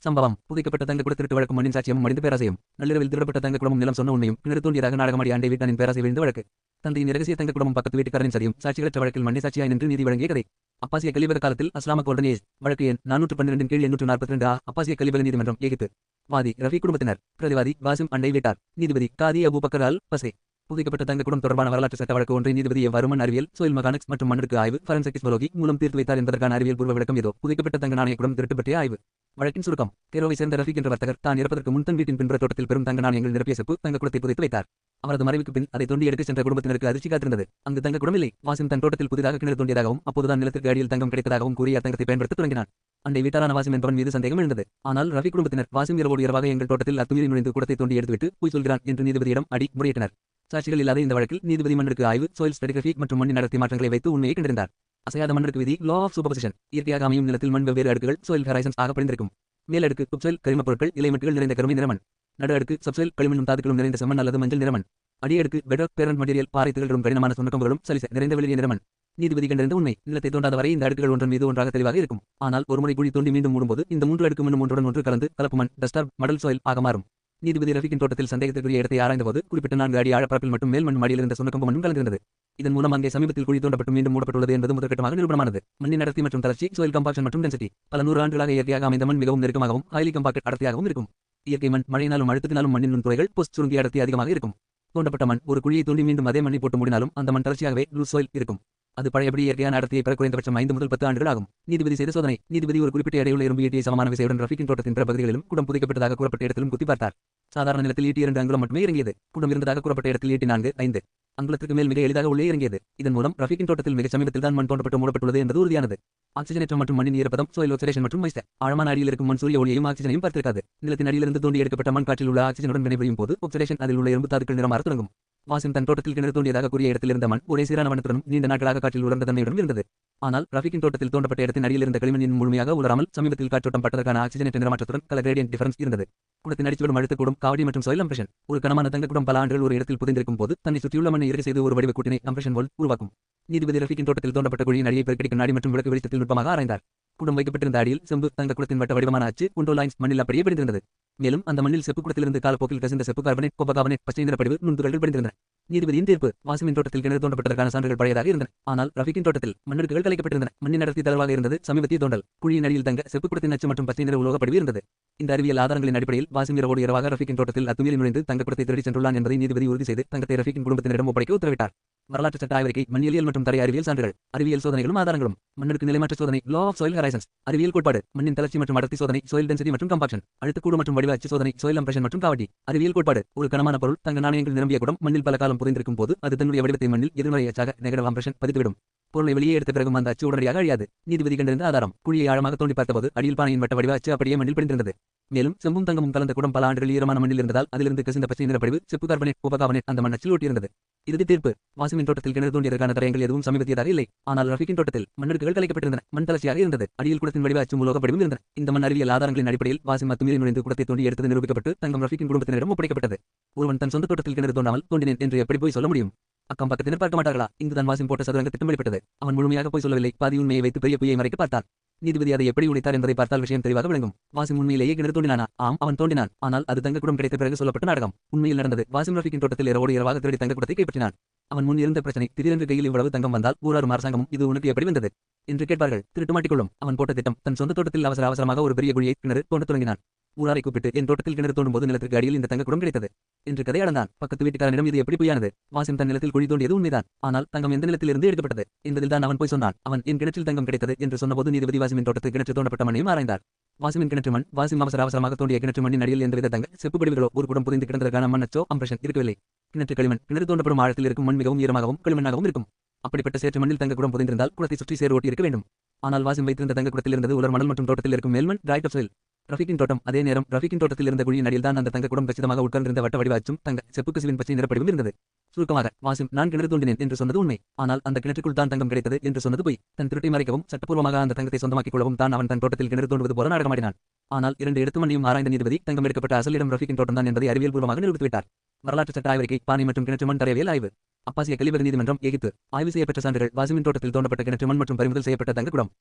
சம்பவம். புதைக்கப்பட்ட தங்கக்குட திருட்டு வழக்கும் மண்ணின் சாட்சியமும் மடிந்த பேராசையும். நள்ளிரவில் திருடப்பட்ட தங்கக்குடமும் நிலம் சொன்ன உண்மையும் கிணறு தோண்டியதாக நாடகமாடி ஆண்டை வீட்டானின் பேராசை விழுந்து வழக்கு. தந்தையின் இரகசிய தங்கக்குடமும் பக்கத்து வீட்டுக்காரனின் சதியும் சாட்சிகளற்ற வழக்கில் மண்ணை சாட்சியாய் நின்று நீதி வழங்கிய கதை. அப்பாசிய கலிபக காலத்தில் அஸ்லாம கோல்டன் ஏஜ். வழக்கு எண் 412 கீழ் 842 அப்பாசிய கலிபக நீதிமன்றம் எகிப்து. வாதி ரஃபி குடும்பத்தினர். பிரதிவாதி வாசிம் அண்டை வீட்டார். நீதிபதி காதி அபூபக்கர் அல் பசே. புதைக்கப்பட்ட தங்கக்குடம் தொடர்பான வரலாற்று சட்ட வழக்கு ஒன்றை நீதிபதி எவ்வாறு மண் அறிவியல், சோயில் மெக்கானிக்ஸ் மற்றும் மண்ணடுக்கு ஆய்வு ஃபரன்சிக்ஸ்மோலோகி மூலம் தீர்த்து வைத்தார் என்பதற்கான அறிவியல் பூர்வ விளக்கம் இதோ. புதைக்கப்பட்ட தங்க நாணயக்குடம் திருட்டு பற்றிய ஆய்வு. வழக்கின் சுருக்கம். கெய்ரோவை சேர்ந்த ரஃபீக் என்ற வர்த்தகர் தான் இறப்பதற்கு முன் தன் வீட்டின் பின்புற தோட்டத்தில் பெரும் தங்க நாணயங்கள் நிரப்பிய செப்பு தங்கக்குடத்தை புதைத்து வைத்தார். அவரது மறைவுக்கு பின் அதை தோண்டி எடுத்துச் சென்ற குடும்பத்தினருக்கு அதிர்ச்சி காத்திருந்தது. அங்கு தங்கக்குடம் இல்லை. வாசிம் தன் தோட்டத்தில் புதிதாக கிணறு தோண்டியதாகவும் அப்போதுதான் நிலத்திற்கு அடியில் தங்கம் கிடைத்ததாகவும் கூறி அத்தங்கத்தை பயன்படுத்த தொடங்கினான். அண்டை வீட்டாரான வாசிம் என்பவன் மீது சந்தேகம் எழுந்தது. ஆனால் ரஃபி குடும்பத்தினர் வாசிம் இரவோடு இரவாக எங்கள் தோட்டத்தில் அத்துமீறி நுழைந்து குடத்தை தோண்டி எடுத்துவிட்டு பொய் சொல்கிறான் என்று நீதிபதியிடம் முறையிட்டனர். சாட்சிகள் இல்லாத இந்த வழக்கில் நீதிபதி மண்ணடுக்கு ஆய்வு, சோயில் ஸ்ட்ராட்டிகிராஃபி மற்றும் மண்ணின் அடர்த்தி மாற்றங்களை வைத்து உண்மையை கண்டறிந்தார். அசையாத மண்ணடுக்கு விதி, லா ஆஃப் சூப்பர்பொசிஷன். இயற்கையாக அமையும் நிலத்தில் மண் வெவ்வேறு அடுக்குகள் சோயில் ஹரைசன்ஸ் ஆக படிந்திருக்கும். மேலடுக்கு குப்சோயில் கரிமப் பொருட்கள் இலைமட்டுகள் நிறைந்த கருமை நிறமண். நடு அடுக்கு சப்சோயில் களிமண்ணும் தாதுக்களும் நிறைந்த செம்மண் அல்லது மஞ்சள் நிறமண். அடியடுக்கு பெட்ராக் பேரண்ட் மெட்டீரியல் பாறை திகழ்களும் கடினமான சுண்ணக்கம்புகளும் சலிச நிறைந்த வெளிரிய நிறமண். நீதிபதி கண்டறிந்த உண்மை. நிலத்தை தோண்டாத வரை இந்த அடுக்குகள் ஒன்றன் மீது ஒன்றாக தெளிவாக இருக்கும். ஆனால் ஒருமுறை குழி தோண்டி மீண்டும் மூடும்போது இந்த 3 அடுக்கு மண் ஒன்றுடன் ஒன்று கலந்து கலப்பு மண் டஸ்டார் மடல் சோயில் ஆக மாறும். நீதிபதி ரஃபீக்கின் தோட்டத்தில் சந்தேகத்திற்குரிய இடத்தை ஆராய்ந்தபோது குறிப்பிட்ட 4 அடி ஆழப்பரப்பில் மட்டும் மேல் மண் மடியில் இருந்த சுண்ணக்கம்பு மண்ணும் கலந்திருந்தது. இதன் மூலம் அங்கே சமீபத்தில் குழி தோண்டப்பட்டு மீண்டும் மூடப்பட்டுள்ளது என்பது முதற்கட்டமாக நிரூபணமானது. மண்ணின் அடர்த்தி மற்றும் தளர்ச்சி, சோயில் கம்பாக்ஷன் மற்றும் டென்சிட்டி. பல 100 ஆண்டுகளாக இயற்கையாக அமைந்த மண் மிகவும் நெருக்கமாகவும் ஹைலி கம்பாக்ட் அடர்த்தியாகவும் இருக்கும். இயற்கை மண் மழையினாலும் அழுத்தத்தினாலும் மண்ணின் நுண்துளைகள் போஸ்ட் சுருங்கிய அடர்த்தி அதிகமாக இருக்கும். தோண்டப்பட்ட மண் ஒரு குழியை தோண்டி மீண்டும் அதே மண்ணை போட்டு மூடினாலும் அந்த மண் தளர்ச்சியாகவே லூஸ் சோயில் இருக்கும். அது பழையபடி இயற்கையான அடர்த்தியை பெற குறைந்தபட்சம் 5 முதல் 10 ஆண்டுகள் ஆகும். நீதிபதி செய்த சோதனை. நீதிபதி ஒரு குறிப்பிட்ட எடையுள்ள இரும்பு ஈட்டியை சமமான விசையுடன் ரஃபீக்கின் தோட்டத்தின் பிற பகுதிகளிலும் குடம் புதைக்கப்பட்டதாக கூறப்பட்ட இடத்திலும் குத்தி பார்த்தார். சாதாரண நிலத்தில் ஈட்டி 2 அங்குலம் மட்டுமே இறங்கியது. குடம் இருந்ததாக கூறப்பட்ட இடத்தில் ஈட்டி 4-5 அங்குலத்திற்கு மேல் மிக எளிதாக உள்ளே இறங்கியது. இதன் மூலம் ரஃபீக்கின் தோட்டத்தில் மிக சமீபத்தில் தான் மண் தோண்டப்பட்டு மூடப்பட்டுள்ளது என்பது உறுதியானது. ஆக்சிஜனேற்றம் மற்றும் மண்ணின் ஈரப்பதம், சோயில் ஆக்சிடேஷன் மற்றும் மாய்ஸ்சர். ஆழமான அடியில் இருக்கும் மண் சூரிய ஒளியையும் ஆக்சிஜனையும் பார்த்திருக்காது. நிலத்தின் அடியிலிருந்து தோண்டி எடுக்கப்பட்ட மண் காற்றில் உள்ள ஆக்சிஜனுடன் வினைபுரியும் போது ஆக்சிடேஷன் அதில் உள்ள இரும்பு தாதுக்கள் நிறம் மாறத் தொடங்கும். வாசிம் தன் தோட்டத்தில் கிணறு தோண்டியதாக கூறிய இடத்தில் இருந்த மண் ஒரே சீரான வண்ணத்துடனும் நீண்ட நாட்களாக காற்றில் உலர்ந்த தன்மையுடன் இருந்தது. ஆனால் ரஃபீக்கின் தோட்டத்தில் தோண்டப்பட்ட இடத்தின் அடியில் இருந்த களிமண் முழுமையாக உலராமல் சமீபத்தில் காற்றோட்டம் பட்டதற்கான ஆக்சிஜனேற்ற நிறமாற்றத்துடன் கலர் கிரேடியன்ட் டிஃபரன்ஸ் இருந்தது. குடத்தின் அடிச்சுவிடும் அழுத்தக்கூடும், காவடி மற்றும் சோயில் கம்ப்ரஷன். ஒரு கனமான தங்கக்குடம் பல ஆண்டுகள் ஒரு இடத்தில் புதைந்திருக்கும் போது தன்னை சுற்றியுள்ள மண்ணை இறுக செய்து ஒரு வடிவ கூட்டினை கம்ப்ரஷன் போல் உருவாக்கும். நீதிபதி ரஃபீக்கின் தோட்டத்தில் தோண்டப்பட்ட குழியின் அடியை பெருக்கெடுக்கும் நாடி மற்றும் விளக்கு வெளிச்சத்தில் நுட்பமாக ஆராய்ந்தார். குடம் வைக்கப்பட்டிருந்த அடியில் செம்பு தங்க குடத்தின் வட்ட வடிவமான அச்சு குண்டோ லைன்ஸ் மண்ணில் அப்படியே படிந்திருந்தது. மேலும் அந்த மண்ணில் செப்பு குடத்திலிருந்து காலப்போக்கில் கசிந்த செப்பு கார்பனேட், கோபகார்பனேட், பச்சை நிற படிவு நுண்துகள்கள் படிந்திருந்தன. நீதிபதியின் தீர்ப்பு. வாசிமின் தோட்டத்தில் கிணறு தோண்டப்பட்டதற்கான சான்றுகள் பழையதாக இருந்தன. ஆனால் ரஃபீக்கின் தோட்டத்தில் மண்ணடுக்குகள் கலைக்கப்பட்டிருந்தன. மண்ணின் அடர்த்தி தளர்வாக இருந்தது. சமீபத்திய தோண்டல். குழியின் அடியில் தங்க செப்பு குடத்தின் அச்சு மற்றும் பச்சை நிற உலோக படிவு இருந்தது. இந்த அறிவியல் ஆதாரங்களின் அடிப்படையில் வாசிம் இரவோடு இரவாக ரஃபீக்கின் தோட்டத்தில் அத்துமீறி நுழைந்து தங்க குடத்தை திருடி சென்றுள்ளான் என்பதை நீதிபதி உறுதி செய்து தங்கத்தை ரஃபீக்கின் குடும்பத்தினரிடம் ஒப்படைக்க உத்தரவிட்டார். வரலாற்று சட்ட ஆய்வறிக்கை, மண்ணியல் மற்றும் தரை அறிவியல் சான்றுகள், அறிவியல் சோதனைகளும் ஆதாரங்களும். மண்ணடுக்கு நிலைமாற்ற சோதனை, லா ஆஃப் சாயில் ஹரைசன்ஸ். அறிவியல் கோட்பாடு, மண்ணின் தளர்ச்சி மற்றும் அடர்த்தி சோதனை, சோயில் டென்சிட்டி மற்றும் கம்பாக்ஷன். அழுத்தக்கூடு மற்றும் வடிவ அச்சு சோதனை, சோயில் கம்ப்ரஷன் மற்றும் காவடி. அறிவியல் கோட்பாடு, ஒரு கனமான பொருள் தங்க நாணயங்கள் நிரம்பிய குடம் மண்ணில் பல காலம் புதைந்திருக்கும் போது அது தன்னுடைய வடிவத்தை மண்ணில் எதிர்மறை அச்சாக நெகட்டிவ் கம்ப்ரஷன் பதித்துவிடும். பொருளை வெளியே எடுத்த பிறகும் அந்த அச்சு உடனடியாக அழியாது. நீதிபதி கண்டிருந்த ஆதாரம். குழியை ஆழமாக தோண்டி பார்த்தபோது அடியில் பானையின் வட்ட வடிவ அச்சு அப்படியே மண்ணில் படிந்திருந்தது. மேலும் செம்பும் தங்கமும் கலந்த குடம் பல ஆண்டுகள் ஈரமான மண்ணில் இருந்ததால் அதிலிருந்து கசிந்த பச்சை நிற படிவு, செப்பு கார்பனேட், கோபகார்பனேட் அந்த மண்ணச்சில் ஒட்டியிருந்தது. இறுதி தீர்ப்பு. வாசிமின் தோட்டத்தில் கிணறு தோண்டியதற்கான தடயங்கள் எதுவும் சமீபத்தியதாக இல்லை. ஆனால் ரஃபீக்கின் தோட்டத்தில் மண்ணடுக்குகள் கலைக்கப்பட்டிருந்தன. மண் தளர்ச்சியாக இருந்தது. அடியில் குடத்தின் வடிவ அச்சு உலோக படிவும் இருந்தன. இந்த மண் அறிவியல் ஆதாரங்களின் அடிப்படையில் வாசிம் அத்துமீறி நுழைந்து குடத்தை தோண்டி எடுத்தது நிரூபிக்கப்பட்டு தங்கம் ரஃபீக்கின் குடும்பத்தினரிடம் ஒப்படைக்கப்பட்டது. ஒருவன் தன் சொந்த தோட்டத்தில் கிணறு தோண்டாமல் தோண்டினேன் என்று எப்படி போய் சொல்ல முடியும்? அக்கம் பக்கத்தினர் பார்க்க மாட்டார்களா? இங்குதான் வாசிம் போட்ட சதுரங்க திட்டம் வெளிப்பட்டது. அவன் முழுமையாக போய் சொல்லவில்லை. பாதி உண்மையை வைத்து பெரிய பொய்யை மறைக்க பார்த்தான். நீதிபதி அதை எப்படி உடைத்தார் என்பதை பார்த்தால் விஷயம் தெளிவாக விளங்கும். வாசிம் உண்மையிலேயே கிணறு தோண்டினானா? ஆம், அவன் தோண்டினான். ஆனால் அது தங்க குடம் கிடைத்த பிறகு சொல்லப்பட்ட நாடகம். உண்மையில் நடந்தது. வாசிம் ரஃபீக்கின் தோட்டத்தில் இரவோடு இரவாக திருடி தங்க குடத்தை கைப்பற்றினான். அவன் முன் இருந்த பிரச்சனை, திடீரென்று கையில் இவ்வளவு தங்கம் வந்தால் ஊராரும் அரசாங்கமும் இது உனக்கு எப்படி வந்தது என்று கேட்பார்கள். திருட்டு மாட்டிக்கொள்ளும். அவன் போட்ட திட்டம். தன் சொந்த தோட்டத்தில் அவசரமாக ஒரு பெரிய குழியை கிணறு தோண்டத் தொடங்கினான். ஊராரை கூப்பிட்டு என் தோட்டத்தில் கிணறு தோண்டும் போது நிலத்திற்கு அடியில் இந்த தங்க குடம் கிடைத்தது என்று கதை அளந்தான். பக்கத்து வீட்டுக்காரனிடம் இது எப்படி பொய்யானது? வாசிம் தன் நிலத்தில் குழி தோண்டியது உண்மைதான். ஆனால் தங்கம் எந்த நிலத்திலிருந்து எடுக்கப்பட்டது என்பதில் தான் அவன் போய் சொன்னான். அவன் என் கிணற்றில் தங்கம் கிடைத்தது என்று சொன்னபோது நீதிபதி வாசிமின் தோட்டத்தில் கிணற்று தோண்டப்பட்ட மண்ணையும் ஆராய்ந்தார். வாசிமின் கிணற்று மண். வாசிம் அவசரமாக தோண்டிய கிணற்று மண்ணின் அடியில் எந்தவித தங்க செப்பு படிவுகளோ ஒரு குடம் புதைந்து கிடந்ததற்கான மண்ணச்சோ கம்ப்ரஷன் இருக்கவில்லை. கிணற்று களிமண். கிணறு தோண்டப்படும் ஆழத்தில் இருக்கும் மண் மிகவும் ஈரமாகவும் களிமண்ணாகவும் இருக்கும். அப்படிப்பட்ட சேற்று மண்ணில் தங்க குடம் புதைந்திருந்தால் குளத்தை சுற்றி சேறு ஓட்டி இருக்க வேண்டும். ஆனால் வாசிம் வைத்திருந்த தங்க குடத்தில் இருந்தது உலர் மணல் மற்றும் தோட்டத்தில் இருக்கும் மேல்மண், ட்ரை டாப் சாயில். ரஃபீக்கின் தோட்டம். அதே நேரம் ரஃபீக்கின் தோட்டத்தில் இருந்த குழியின் அடியில் தான் அந்த தங்க குடம் கச்சிதமாக உட்கார்ந்திருந்த வட்ட வடிவ அச்சும் தங்க செப்பு கசிவின் பச்சை நிறப்படிவும் இருந்தது. சுருக்கமாக வாசிம் நான் கிணறு தோண்டினேன் என்று சொன்னது உண்மை. ஆனால் அந்த கிணற்றுக்குள் தான் தங்கம் கிடைத்தது என்று சொன்னது பொய். தன் திருட்டை மறைக்கவும் சட்டப்பூர்வமாக அந்த தங்கத்தை சொந்தமாக்கிக் கொள்ளவும் தான் அவன் தன் தோட்டத்தில் கிணறு தோண்டுவது போல நாடகமாடினான். ஆனால் 2 எடுத்து மண்ணையும் ஆராய்ந்த நீதிபதி தங்கம் எடுக்கப்பட்ட அசல் இடம் ரஃபீக்கின் தோட்டம் தான் என்பதை அறிவியல் பூர்வமாக நிரூபித்துவிட்டார். வரலாற்று சட்ட ஆய்வறிக்கை, பானை மற்றும் கிணற்று மண் தரவியல் ஆய்வு. அப்பாசிய கலிபக நீதிமன்றம், எகிப்து. ஆய்வு செய்யப்பட்ட சான்றுகள். வாசிமின் தோட்டத்தில் தோண்டப்பட்ட கிணற்று மண் மற்றும் பறிமுதல் செய்யப்பட்ட தங்க குடம்.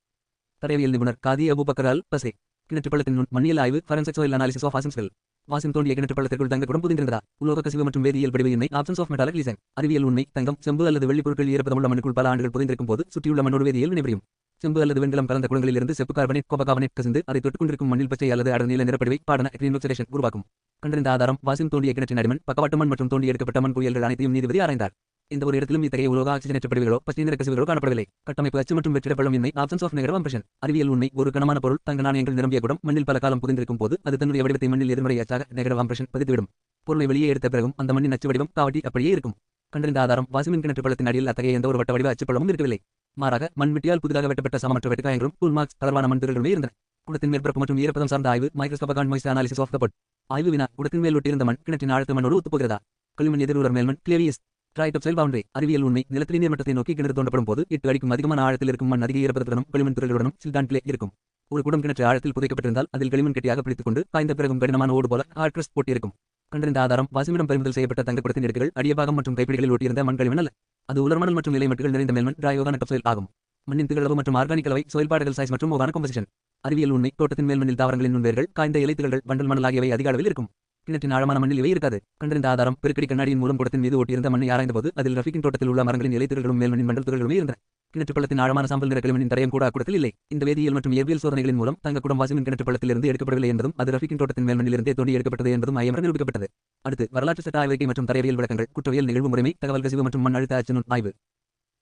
தரவியல் நிபுணர் காதி அபூபக்கர் அல் பசே. கிணற்று பள்ளத்தின் மண்ணியல் ஆய்வு, forensic soil analysis of Wasim skill. Wasim தோண்டிய கிணற்று பள்ளத்திற்குள் தங்க குடம் புதைந்திருந்ததா? உலோக கசிவு மற்றும் வேதியியல் படிவு இன்மை, ஆப்சன்ஸ் ஆஃப் மெட்டாலிக் லீசன். அறிவியல் உண்மை. தங்கம், செம்பு அல்லது வெள்ளி பொருட்கள் ஈரப்பதமுள்ள மண்ணுக்குள் பல ஆண்டுகள் புதைந்திருக்கும் போது சுற்றியுள்ள மண்ணோடு வேதியியல் வினைபுரியும். செம்பு அல்லது வெண்கலம் கலந்த குடங்களில் இருந்து செப்பு கார்பனேட், கோபகார்பனேட் கசிந்து அதை தொட்டுக்கொண்டிருக்கும் மண்ணில் பச்சை அல்லது அடர் நீல நிறப்படிவை பாடன கிரீன் ஆக்சிடேஷன் உருவாக்கும். கண்டறிந்த ஆதாரம். வாசிம் தோண்டிய கிணற்றின் அடிமண், பக்கவாட்டு மண் மற்றும் தோண்டி எடுக்கப்பட்ட மண் குவியல்கள் அனைத்தையும் நீதிபதி ஆராய்ந்தார். இந்த ஒரு இடத்திலும் இத்தகைய உலோக ஆக்சிஜனேற்ற படிவுகளோ பச்சை நிற கசிவுகளோ காணப்படவில்லை. கட்டமைப்பு அச்சு மற்றும் வெற்றிட பழம் இன்மை, ஆப்சன்ஸ் ஆஃப் நெகட்டிவ் கம்ப்ரஷன். அறிவியல் உண்மை. ஒரு கனமான பொருள் தங்க நாணயங்கள் நிரம்பிய குடம் மண்ணில் பல காலம் புதைந்திருக்கும் போது அது தன்னுடைய வடிவத்தை மண்ணில் எதிர்மறை அச்சாக நெகட்டிவ் கம்ப்ரஷன் பதித்துவிடும். பொருளை வெளியே எடுத்த பிறகும் அந்த மண்ணின் அச்சு வடிவம் காவடி அப்படியே இருக்கும். கண்டறிந்த ஆதாரம். வாசிமின் கிணற்று பள்ளத்தின் அடியில் அத்தகைய எந்த ஒரு வட்ட வடிவ அச்சு பழமும் இருக்கவில்லை. மாறாக மண் வெட்டியால் புதிதாக வெட்டப்பட்ட சமமற்ற வெட்டுக்காயங்களும் டூல் மார்க்ஸ், தளர்வான மண் திரள்களுமே இருந்தன. குடத்தின் மேற்பரப்பு மற்றும் ஈரப்பதம் சார்ந்த ஆய்வு, microscopic moisture analysis of the pot. ஆய்வு வினா. குடத்தின் மேல் ஒட்டியிருந்த மண் கிணற்றின் ஆழத்து மண்ணோடு ஒத்துப்போகிறதா? களிமண் எதிரூலர் மேல்மண், கிளேவியஸ். Dry top soil boundary. அறிவியல் உண்மை. நிலத்தடி நீர்மட்டத்தை நோக்கி கிணறு தோண்டப்படும் போது 8 அடிக்கும் அதிகமான ஆழத்தில் இருக்கும் மண் அதிக ஈரப்பதத்துடனும் களிமண் துறைகளுடனும் சில்டான் கிளே இருக்கும். ஒரு குடம் கிணற்று ஆழத்தில் புதைக்கப்பட்டிருந்தால் அதில் களிமண் கெட்டியாக பிடித்துக் கொண்டு காய்ந்த பிறகும் கடினமான ஓடு போல ஹார்ட் கிரஸ்ட் போட்டிருக்கும். கண்டறிந்த ஆதாரம். வாசிமிடம் பறிமுதல் செய்யப்பட்ட தங்க குடத்தின் எடுக்குகள் அடியபாகம் மற்றும் கைப்பிடிகளில் ஒட்டியிருந்த மண் களிமண் அல்ல. அது உலர்மணல் மற்றும் இலைமட்டுகள் நிறைந்த மேல்மண், ட்ரை ஆர்கானிக் சாயில் ஆகும். மண்ணின் திகளவு மற்றும் ஆர்கானிக் கலவை, சோயில் பார்ட்டிகல் சைஸ் மற்றும் ஓவான கம்போசிஷன். அறிவியல் உண்மை. தோட்டத்தின் மேல்மண்ணில் தாவரங்களின் நுண்வேர்கள், காய்ந்த இலைத்துகள்கள், வண்டல் மணல் ஆகியவை அதிக அளவில் இருக்கும். கிணற்றின் ஆழமான மண்ணில் இவை இருக்காது. கண்டறிந்த ஆதாரம் பெருக்கடி கண்ணாடியின் மூலம் குடத்தின் மீது ஒட்டியிருந்த மண்ணை ஆராய்ந்தபோது அதில் ரஃபீக்கின் தோட்டத்தில் உள்ள மரங்களின் இலைத்துகள்களும் மேல்மண்ணின் மண்டல் துகள்களுமே இருந்தன. கிணற்று பள்ளத்தின் ஆழமான சாம்பல் நிற களிமண்ணின் தடயம் கூட அக்கூடத்தில் இல்லை. இந்த வேதியியல் மற்றும் இயற்பியல் சோதனைகளின் மூலம் தங்கக்குடம் வாசிமின் கிணற்று பள்ளத்திலிருந்து எடுக்கப்படவில்லை என்பதும் அது ரஃபீக்கின் தோட்டத்தின் மேல்மண்ணிலிருந்தே தோண்டி எடுக்கப்பட்டது என்பதும் ஐயமுடன் நிரூபிக்கப்பட்டது. அடுத்து வரலாற்று சட்ட ஆய்வறிக்கை மற்றும் தரவியல் விளக்கங்கள், குற்றவியல் நிகழ்வு முறைமை, தகவல் கசிவு மற்றும் மண் அழுத்த அச்சு ஆய்வு.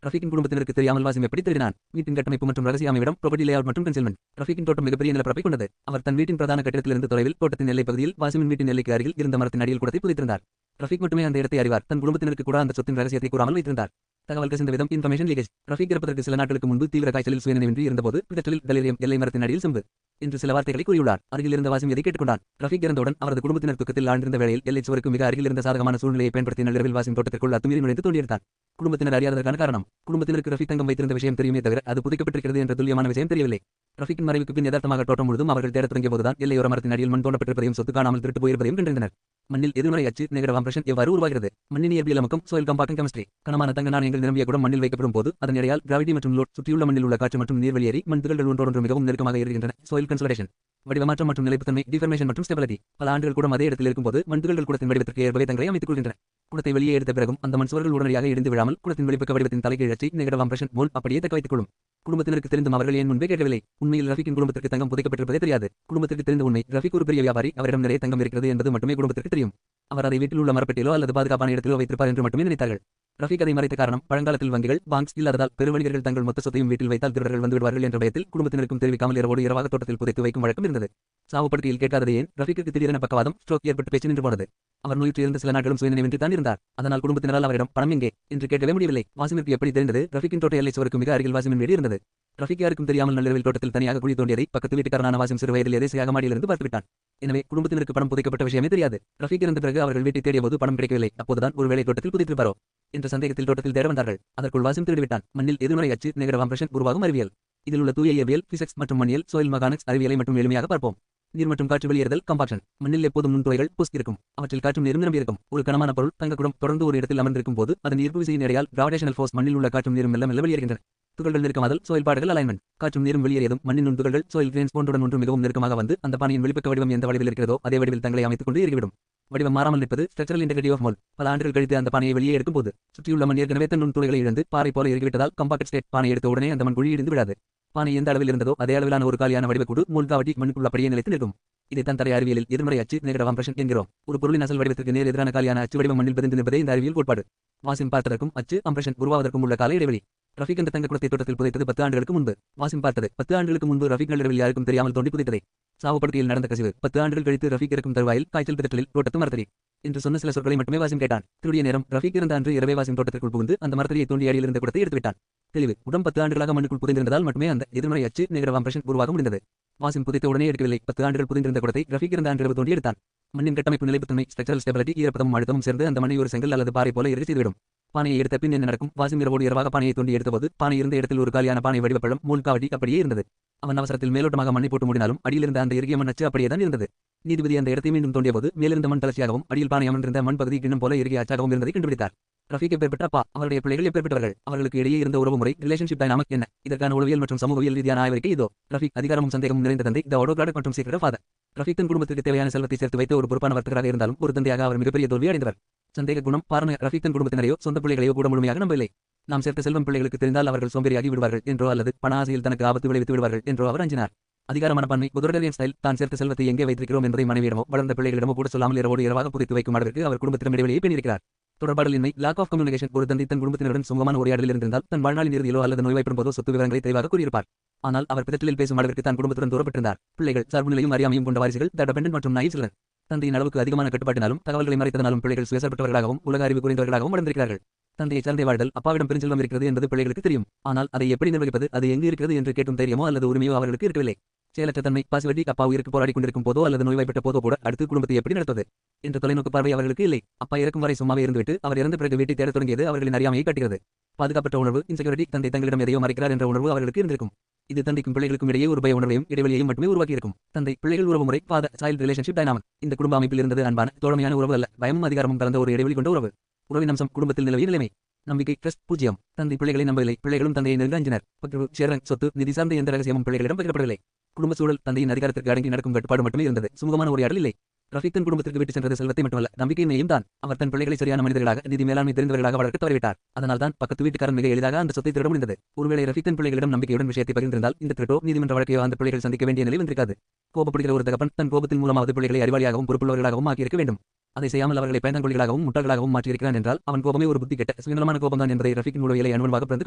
ரஃபீக்கின் குடும்பத்தினருக்கு தெரியாமல் வாசிம் எப்படி திருடினான்? வீட்டின் கட்டமைப்பு மற்றும் ரகசிய அமைவிடம், ப்ராப்பர்ட்டி லேஅவுட் மற்றும் கன்சல்மெண்ட். ரஃபீக்கின் தோட்டம் மிகப்பெரிய நிலப்பரப்பை கொண்டது. அவர் தன் வீட்டின் பிரதான கட்டிடத்திலிருந்து தொலைவில் தோட்டத்தின் எல்லைப் பகுதியில் வாசிமின் வீட்டின் எல்லைக்கு அருகில் இருந்த மரத்தின் அடியில் கூடத்தை புதைத்திருந்தார். ரஃபீக் மட்டுமே அந்த இடத்தை அறிவார். தன் குடும்பத்தினருக்கு கூட அந்த சொத்தின் ரகசியத்தை கூறாமல் வைத்திருந்தார். தகவல் கசிந்த விதம், இன்ஃபர்மேஷன் லீக்கேஜ். ரஃபீக் இறப்பதற்கு சில நாட்களுக்கு முன்பு தீவிர காய்ச்சலில் சுயநினைவின்றி இருந்தபோது பிடற்றலில் டெலிரியம், எல்லை மரத்தின் அடியில் செம்பு என்று சில வார்த்தைகளை கூறியுள்ளார். அருகில் இருந்த வாசிம் எதை கேட்டுக்கொண்டான்? ரஃபீக் இறந்தவுடன் அவரது குடும்பத்தினர் துக்கத்தில் ஆழ்ந்திருந்த வேளையில் எல்லை சுவருக்கு மிக அருகில் இருந்த சாதகமான சூழ்நிலையை பயன்படுத்தி நள்ளிரவில் வாசிம் தோட்டத்திற்குள் அத்துமீறி நுழைந்து தோண்டியிருந்தான். குடும்பத்தினர் அறியாததற்கான காரணம், குடும்பத்தினருக்கு ரஃபீக் தங்கம் வைத்திருந்த விஷயம் தெரியுமே தவிர அது புதைக்கப்பட்டிருக்கிறது என்ற துல்லியமான விஷயம் தெரியவில்லை. ரஃபீக்கின் மறைவுக்கு பின் யதார்த்தமாக தோட்டம் முழுதும் அவர்கள் தேடத் தொடங்கிய போதுதான் எல்லையோர மரத்தின் அடியில் மண் தோண்டப்பட்டிருப்பதையும் சொத்து காணாமல் திருட்டு போயிருப்பதையும் கண்டறிந்தனர். மண்ணில் எதிர்மறை அச்சு நெகட்டிவ் இம்ப்ரஷன் எவ்வாறு உருவாகிறது? மண்ணின் இயற்பியல் அமுக்கம், சோயில் கம்பாக்டிங் கெமிஸ்ட்ரி. கனமான தங்க நாணயங்கள் நிரம்பிய குடம் மண்ணில் வைக்கப்படும் போது அதன் எடையால் கிராவிட்டி மற்றும் லோட் சுற்றியுள்ள மண்ணில் உள்ள காற்று மற்றும் நீர் வெளியேறி மண் துகள்கள் ஒன்றோடொன்று மிகவும் நெருக்கமாக இருக்கின்றன. சோயில் கன்சல்டேஷன், வடிவமாற்றம் மற்றும் நிலைப்புத்தன்மை, டிஃபர்மேஷன் மற்றும் ஸ்டெபிலிட்டி. பல ஆண்டுகள் கூட அதே இடத்தில் இருக்கும்போது மண் துகள்கள் கூடத்தின் வடிவத்திற்கு ஏற்பவே தங்களை அமைத்துக் கொள்கின்றன. குடத்தை வெளியே எடுத்த பிறகும் அந்த மண் சுவர்கள் உடனடியாக இடிந்து விழாமல் குடத்தின் வெளிப்பக்க வடிவத்தின் தலைகீழ் அச்சு நெகட்டிவ் இம்ப்ரஷன் மோல் அப்படியே தக்க வைத்துக் கொள்ளும். குடும்பத்தினருக்கு தெரிந்தும் அவர்கள் ஏன் முன்பே கேட்கவில்லை? உண்மையில் ரஃபீக்கின் குடும்பத்திற்கு தங்கம் புதைக்கப்பட்டிருப்பதே தெரியாது. குடும்பத்திற்கு தெரிந்த உண்மை, ரஃபீக் ஒரு பெரிய வியாபாரி, அவரிடம் நிறைய தங்கம் இருக்கிறது என்பது மட்டுமே குடும்பத்திற்கு தெரியும். அவர் அதை வீட்டில் உள்ள மரப்பெட்டியிலோ அல்லது பாதுகாப்பான இடத்திலோ வைத்திருப்பார் என்று மட்டுமே நினைத்தார்கள். ரஃபீக் அதை மறைத்த காரணம், பழங்காலத்தில் வங்கிகள், பாங்க்ஸ் இல்லாததால் பெருவணிகர்கள் தங்கள் மொத்த சொத்தையும் வீட்டில் வைத்தால் திருடர்கள் வந்துவிடுவார்கள் என்ற பயத்தில் குடும்பத்தினருக்கும் தெரிவிக்காமல் இரவோடு இரவாக தோட்டத்தில் புதைத்து வைக்கும் வழக்கம் இருந்தது. சாவுப்படுக்கையில் கேட்காதது ஏன்? ரஃபீக்கிற்கு திடீரென பக்கவாதம், ஸ்ட்ரோக் ஏற்பட்டு பேச்சு நின்று போனது. அவர் நோயுற்று இருந்த சில நாட்களும் சுயநினைவின்றி தான் இருந்தார். அதனால் குடும்பத்தினரால் அவரிடம் பணம் எங்கே என்று கேட்கவே முடியவில்லை. வாசிமிற்கு எப்படி தெரிந்தது ரஃபீக்கின் தோட்ட எல்லை சுவருக்கு மிக அருகில் வாசிமின் வீடு இருந்தது? ரஃபீக் யாருக்கும் தெரியாமல் நள்ளிரவில் தோட்டத்தில் தனியாக குழி தோண்டியதை பக்கத்து வீட்டுக்காரனான வாசிம் சிறு வயதில் எதேசையாக மாடியிலிருந்து பார்த்துவிட்டான். எனவே குடும்பத்தினருக்கு பணம் புதைக்கப்பட்ட விஷயமே தெரியாது. ரஃபீக் இறந்த பிறகு அவர்கள் வீட்டை தேடிய போது பணம் கிடைக்கவில்லை. அப்போதுதான் ஒருவேளை தோட்டத்தில் புதைத்திருப்பாரோ என்ற சந்தேகத்தில் தோட்டத்தில் தேட வந்தார்கள். அதற்குள் வாசிம் திருடிவிட்டான். மண்ணில் எதிர்மறை அச்சு நெகட்டிவ் இம்ப்ரஷன் உருவாகும் அறிவியல். இதில் உள்ள தூய இயற்பியல், பிசிக்ஸ் மற்றும் மண்ணியல், சோயில் மெக்கானிக்ஸ் அறிவியலை மற்றும் எளிமையாக பார்ப்போம். நீர் மற்றும் காற்று வெளியேறுதல், கம்பாக்ஷன். மண்ணில் எப்போதும் நுண்துளைகள் புஷ் இருக்கும். அவற்றில் காற்றும் நீரும் நிரம்பியிருக்கும். ஒரு கனமான பொருள் தங்கக்குடம் தொடர்ந்து ஒரு இடத்தில் அமர்ந்திருக்கும் போது அதன் ஈர்ப்பு விசையின் எடையால் கிராவிடேஷனல் ஃபோர்ஸ் மண்ணில் உள்ள காற்றும் நீரும் மெல்ல மெல்ல வெளியேறுகின்றன. துகள்கள் நெருக்கமாதல், சோயில் பாடுகள் அலைன்மெண்ட். காற்றும் நீரும் வெளியேறியதும் மண்ணின் நுண்துகள்கள் சோயில் கிரெயின்ஸ் ஒன்றுடன் ஒன்று மிகவும் நெருக்கமாக வந்து அந்த பானையின் வெளிப்பக்க வடிவம் எந்த வடிவில் இருக்கிறதோ அதே வடிவில் தங்களை அமைத்துக் கொண்டு இறுகிவிடும். வடிவம் மாறாமல் நிற்பது ஸ்ட்ரக்சரல் இன்டெகிரிட்டி ஆஃப் மோல். பல ஆண்டுகள் கழித்து அந்த பானையை வெளியே எடுக்கும் போது சுற்றியுள்ள மண் ஏற்கனவே தன் நுண்துளைகளை இழந்து பாறை போல இறுகிவிட்டதால் கம்பாக்ட் ஸ்டேட். பானை எடுத்த உடனே அந்த மண் குழி இடிந்து விடாது. பானை எந்த அளவில் இருந்ததோ அதே அளவிலான ஒரு காலியான வடிவக்கூடு மூழ்காவட்டி மண்ணுக்குள் அப்படியே நிலைத்து நிற்கும். இதைத்தான் தரை அறிவியலில் எதிர்மறை அச்சு நெகட்டிவ் இம்ப்ரஷன் என்கிறோம். ஒரு பொருளின் அசல் வடிவத்திற்கு நேர் எதிரான காலியான அச்சு வடிவம் மண்ணில் பதிந்து நிற்பதே இந்த அறிவியல் கோட்பாடு. வாசிம் பார்த்ததற்கும் அச்சு இம்ப்ரஷன் உருவாவதற்கும் உள்ள கால இடைவெளி. ரஃபீக் அந்த தங்க குடத்தை தோட்டத்தில் புதைத்தது 10 ஆண்டுகளுக்கு முன்பு. வாசிம் பார்த்தது 10 ஆண்டுகளுக்கு முன்பு ரஃபீக் நள்ளிரவில் யாருக்கும் தெரியாமல் தோண்டி புதைத்ததை. சாவுப்படுக்கையில் நடந்த கசிவு 10 ஆண்டுகள் கழித்து ரஃபீக் இறக்கும் தருவாயில் காய்ச்சல் பிதற்றலில் தோட்டத்து மரத்தடி என்று சொன்ன சில சொற்களை மட்டுமே வாசிம் கேட்டான். திருடிய நேரம் ரஃபீக் இருந்த அன்று இரவே வாசிம் தோட்டத்திற்குள் புகுந்து அந்த மரத்தடியை தோண்டி அடியில் இருந்த குடத்தை எடுத்துவிட்டான். தெளிவு, உடம் 10 ஆண்டுகளாக மண்ணுக்குள் புதைந்திருந்ததால் மட்டுமே அந்த எதிர்மறை அச்சு நெகட்டிவ் இம்ப்ரஷன் உருவாக முடிந்தது. வாசிம் புதைத்த உடனே எடுக்கவில்லை. 10 ஆண்டுகள் புதைந்திருந்த குடத்தை ரஃபீக் இருந்த அன்று இரவு தோண்டி எடுத்தான். மண்ணின் கட்டமைப்பு நிலைப்புத்தன்மை, ஸ்ட்ரக்சரல் ஸ்டெபிலிட்டி, ஈரப்பதமும் அழுத்தமும் சேர்ந்து அந்த மண்ணை ஒரு செங்கல் அல்லது பாறை போல இறுதி செய்துவிடும். பானையை எடுத்த பின் என்ன நடக்கும்? வாசிம் இரவோடு இரவாக பானையை தோண்டி எடுத்தபோது பானை இருந்த இடத்தில் ஒரு காலியான பானை வடிவப்பழம் மூழ்காவட்டி அப்படியே இருந்தது. அவன் அவசரத்தில் மேலோட்டமாக மண்ணை போட்டு மூடினாலும் அடியில் இருந்த அந்த இறுகிய மண் அச்சு அப்படியேதான் இருந்தது. நீதிபதி அந்த இடத்தை மீண்டும் தோண்டிய போது மேலிருந்த மண் தளர்ச்சியாகவும் அடியில் பானை அமர்ந்திருந்த மண் பகுதி கிண்ணம் போல இறுகிய அச்சாகவும் இருந்ததை கண்டுபிடித்தார். ரஃபீக் எப்பேற்பட்ட அப்பா, அவருடைய பிள்ளைகள் எப்பேற்பட்டவர்கள், அவர்களுக்கு இடையே இருந்த உறவுமுறை ரிலேஷன்ஷிப் டைனாமிக் என்ன? இதற்கான உளவியல் மற்றும் சமூகவியல் ரீதியான ஆய்வறிக்கை இதோ. ரஃபீக் அதிகாரமும் சந்தேகமும் நிறைந்த தந்தை, த ஆட்டோகிராட் மற்றும் சீக்கிரம் ஃபாதர். ரஃபீக் தன் குடும்பத்திற்கு தேவையான செல்வத்தை சேர்த்து வைத்த ஒரு பொறுப்பான வர்த்தகராக இருந்தாலும் ஒரு தந்தையாக அவர் மிகப்பெரிய தோல்வி அடைந்தவர். சந்தேக குணம் பாரண ரஃபீக் தன் குடும்பத்தினரையோ சொந்த பிள்ளைகளையோ கூட முழுமையாக நம்பவில்லை. நாம் சேர்த்த செல்வம் பிள்ளைகளுக்கு தெரிந்தால் அவர்கள் சோம்பேறியாகி விடுவார்கள் என்றோ அல்லது பண ஆசையில் தனக்கு ஆபத்து விளைவித்து விடுவார்கள் என்றோ அவர் அஞ்சினார். அதிகார மனப்பான்மை, குதிரலியன் ஸ்டைல். தான் சேர்த்த செல்வத்தை எங்கே வைத்திருக்கிறோம் என்பதை மனைவியிடமோ வளர்ந்த பிள்ளைகளிடமோ கூட சொல்லாமல் இரவோடு இரவாக புதைத்து வைக்கும் அளவிற்கு அவர் குடும்பத்திடம் இடைவெளியை பேணியிருக்கிறார். தொடர்பாடல் இன்மை, லாக் ஆஃப் கம்யூனிகேஷன். ஒரு தந்தை தன் குடும்பத்தினருடன் சுமமான உரையாடலில் இருந்திருந்தால் தன் வாழ்நாளின் இறுதியிலோ அல்லது நோய்வாய்ப்படும் போதோ சொத்து விவரங்களை தெளிவாக கூறியிருப்பார். ஆனால் அவர் பிதற்றலில் பேசும் அளவிற்கு தான் குடும்பத்துடன் தூரப்பட்டிருந்தார். பிள்ளைகள் சார்பு நிலையும் அறியாமையும் கொண்ட வாரிசுகள், த டிபெண்டன்ட் மற்றும் நைவ் சில்ட்ரன். தந்தையின் அளவுக்கு அதிகமான கட்டுப்பாட்டினாலும் தகவல்களை மறைத்ததனாலும் பிள்ளைகள் சுயசார்பற்றவர்களாகவும் உலக அறிவு குறைந்தவர்களாகவும் வளர்ந்திருக்கிறார்கள். தந்தையை சார்ந்தே வாழ்தல், அப்பாவிடம் பெருஞ்செல்வம் இருக்கிறது என்பது பிள்ளைகளுக்கு தெரியும். ஆனால் அதை எப்படி நிர்வகிப்பது, அது எங்கு இருக்கிறது என்று கேட்கும் தைரியமோ அல்லது உரிமையோ அவர்களுக்கு இருக்கவில்லை. செயலற்ற தன்மை, பாசிவட்டி. அப்பா உயிருக்கு போராடி கொண்டிருக்கும் போதோ அல்லது நோய்வாய்ப்பட்ட போதோ கூட அடுத்து குடும்பத்தை எப்படி நடத்துவது என்ற தொலைநோக்கு பார்வை அவர்களுக்கு இல்லை. அப்பா இறக்கும் வரை சும்மாவே இருந்துவிட்டு அவர் இறந்த பிறகு வீட்டை தேடத் தொடங்கியது அவர்களின் அறியாமையை காட்டுகிறது. பாதுகாப்பற்ற உணர்வு, இன்செக்யூரிட்டி. தந்தை தங்களிடம் எதையோ மறைக்கிறார் என்ற உணர்வு அவர்களுக்கு இருந்திருக்கும். இது தந்தைக்கும் பிள்ளைகளுக்கும் இடையே ஒரு பய உணர்வையும் இடைவெளியையும் மட்டுமே உருவாக்கியிருக்கும். தந்தை பிள்ளைகள் உறவுமுறை, ஃபாதர் சைல்ட் ரிலேஷன்ஷிப் டைனாமிக். இந்த குடும்ப அமைப்பில் இருந்தது அன்பான தோழமையான உறவு அல்ல, பயமும் அதிகாரமும் கலந்த ஒரு இடைவெளி கொண்ட உறவு. உறவின் அம்சம், குடும்பத்தில் நிலவிய நிலைமை. நம்பிக்கை, ட்ரஸ்ட் 0. தந்தை பிள்ளைகளை நம்பவில்லை, பிள்ளைகளும் தந்தையை நெருங்க அஞ்சினர். பகிர்வு, ஷேரிங், சொத்து, நிதி சார்ந்த எந்த ரகசியமும் பிள்ளைகளிடம் பகிரப்படவில்லை. குடும்ப சூழல், தந்தையின் அதிகாரத்திற்கு அடங்கி நடக்கும் கட்டுப்பாடு மட்டுமே இருந்தது. சுமூகமான உரையாடல் இல்லை. ரஃபீக் தன் குடும்பத்திற்கு விட்டு சென்றது செல்வத்தை மட்டுமல்ல, நம்பிக்கையினையும் தான். அவர் தன் பிள்ளைகளை சரியான மனிதர்களாக, நிதி மேலாண்மை தெரிந்தவர்களாக வளர்க்க தவறிவிட்டார். அதனால்தான் பக்கத்து வீட்டுக்காரன் மிக எளிதாக அந்த சொத்தை திருட முடிந்தது. ஒருவேளை ரஃபீக் தன் பிள்ளைகளிடம் நம்பிக்கையுடன் விஷயத்தை பகிர்ந்திருந்தால் இந்த திருட்டோ நீதிமன்ற வழக்கையோ அந்த பிள்ளைகள் சந்திக்க வேண்டிய நிலை வந்திருக்காது. கோபப்படுகிற ஒரு தகப்பன் தன் கோபத்தின் மூலமாவது பிள்ளைகளை அறிவாளியாகவும் பொறுப்புள்ளவர்களாகவும் ஆக்கியிருக்க வேண்டும். அதை செய்யாமல் அவர்களை பயந்தாங்கொள்ளிகளாகவும் முட்டாள்களாகவும் மாற்றியிருக்கிறான் என்றால் அவன் கோபமே ஒரு புத்தி கெட்ட சுயநலமான கோபம்தான் என்பதை ரஃபீக்கின் உளவியலை அனுபவமாக பிறந்து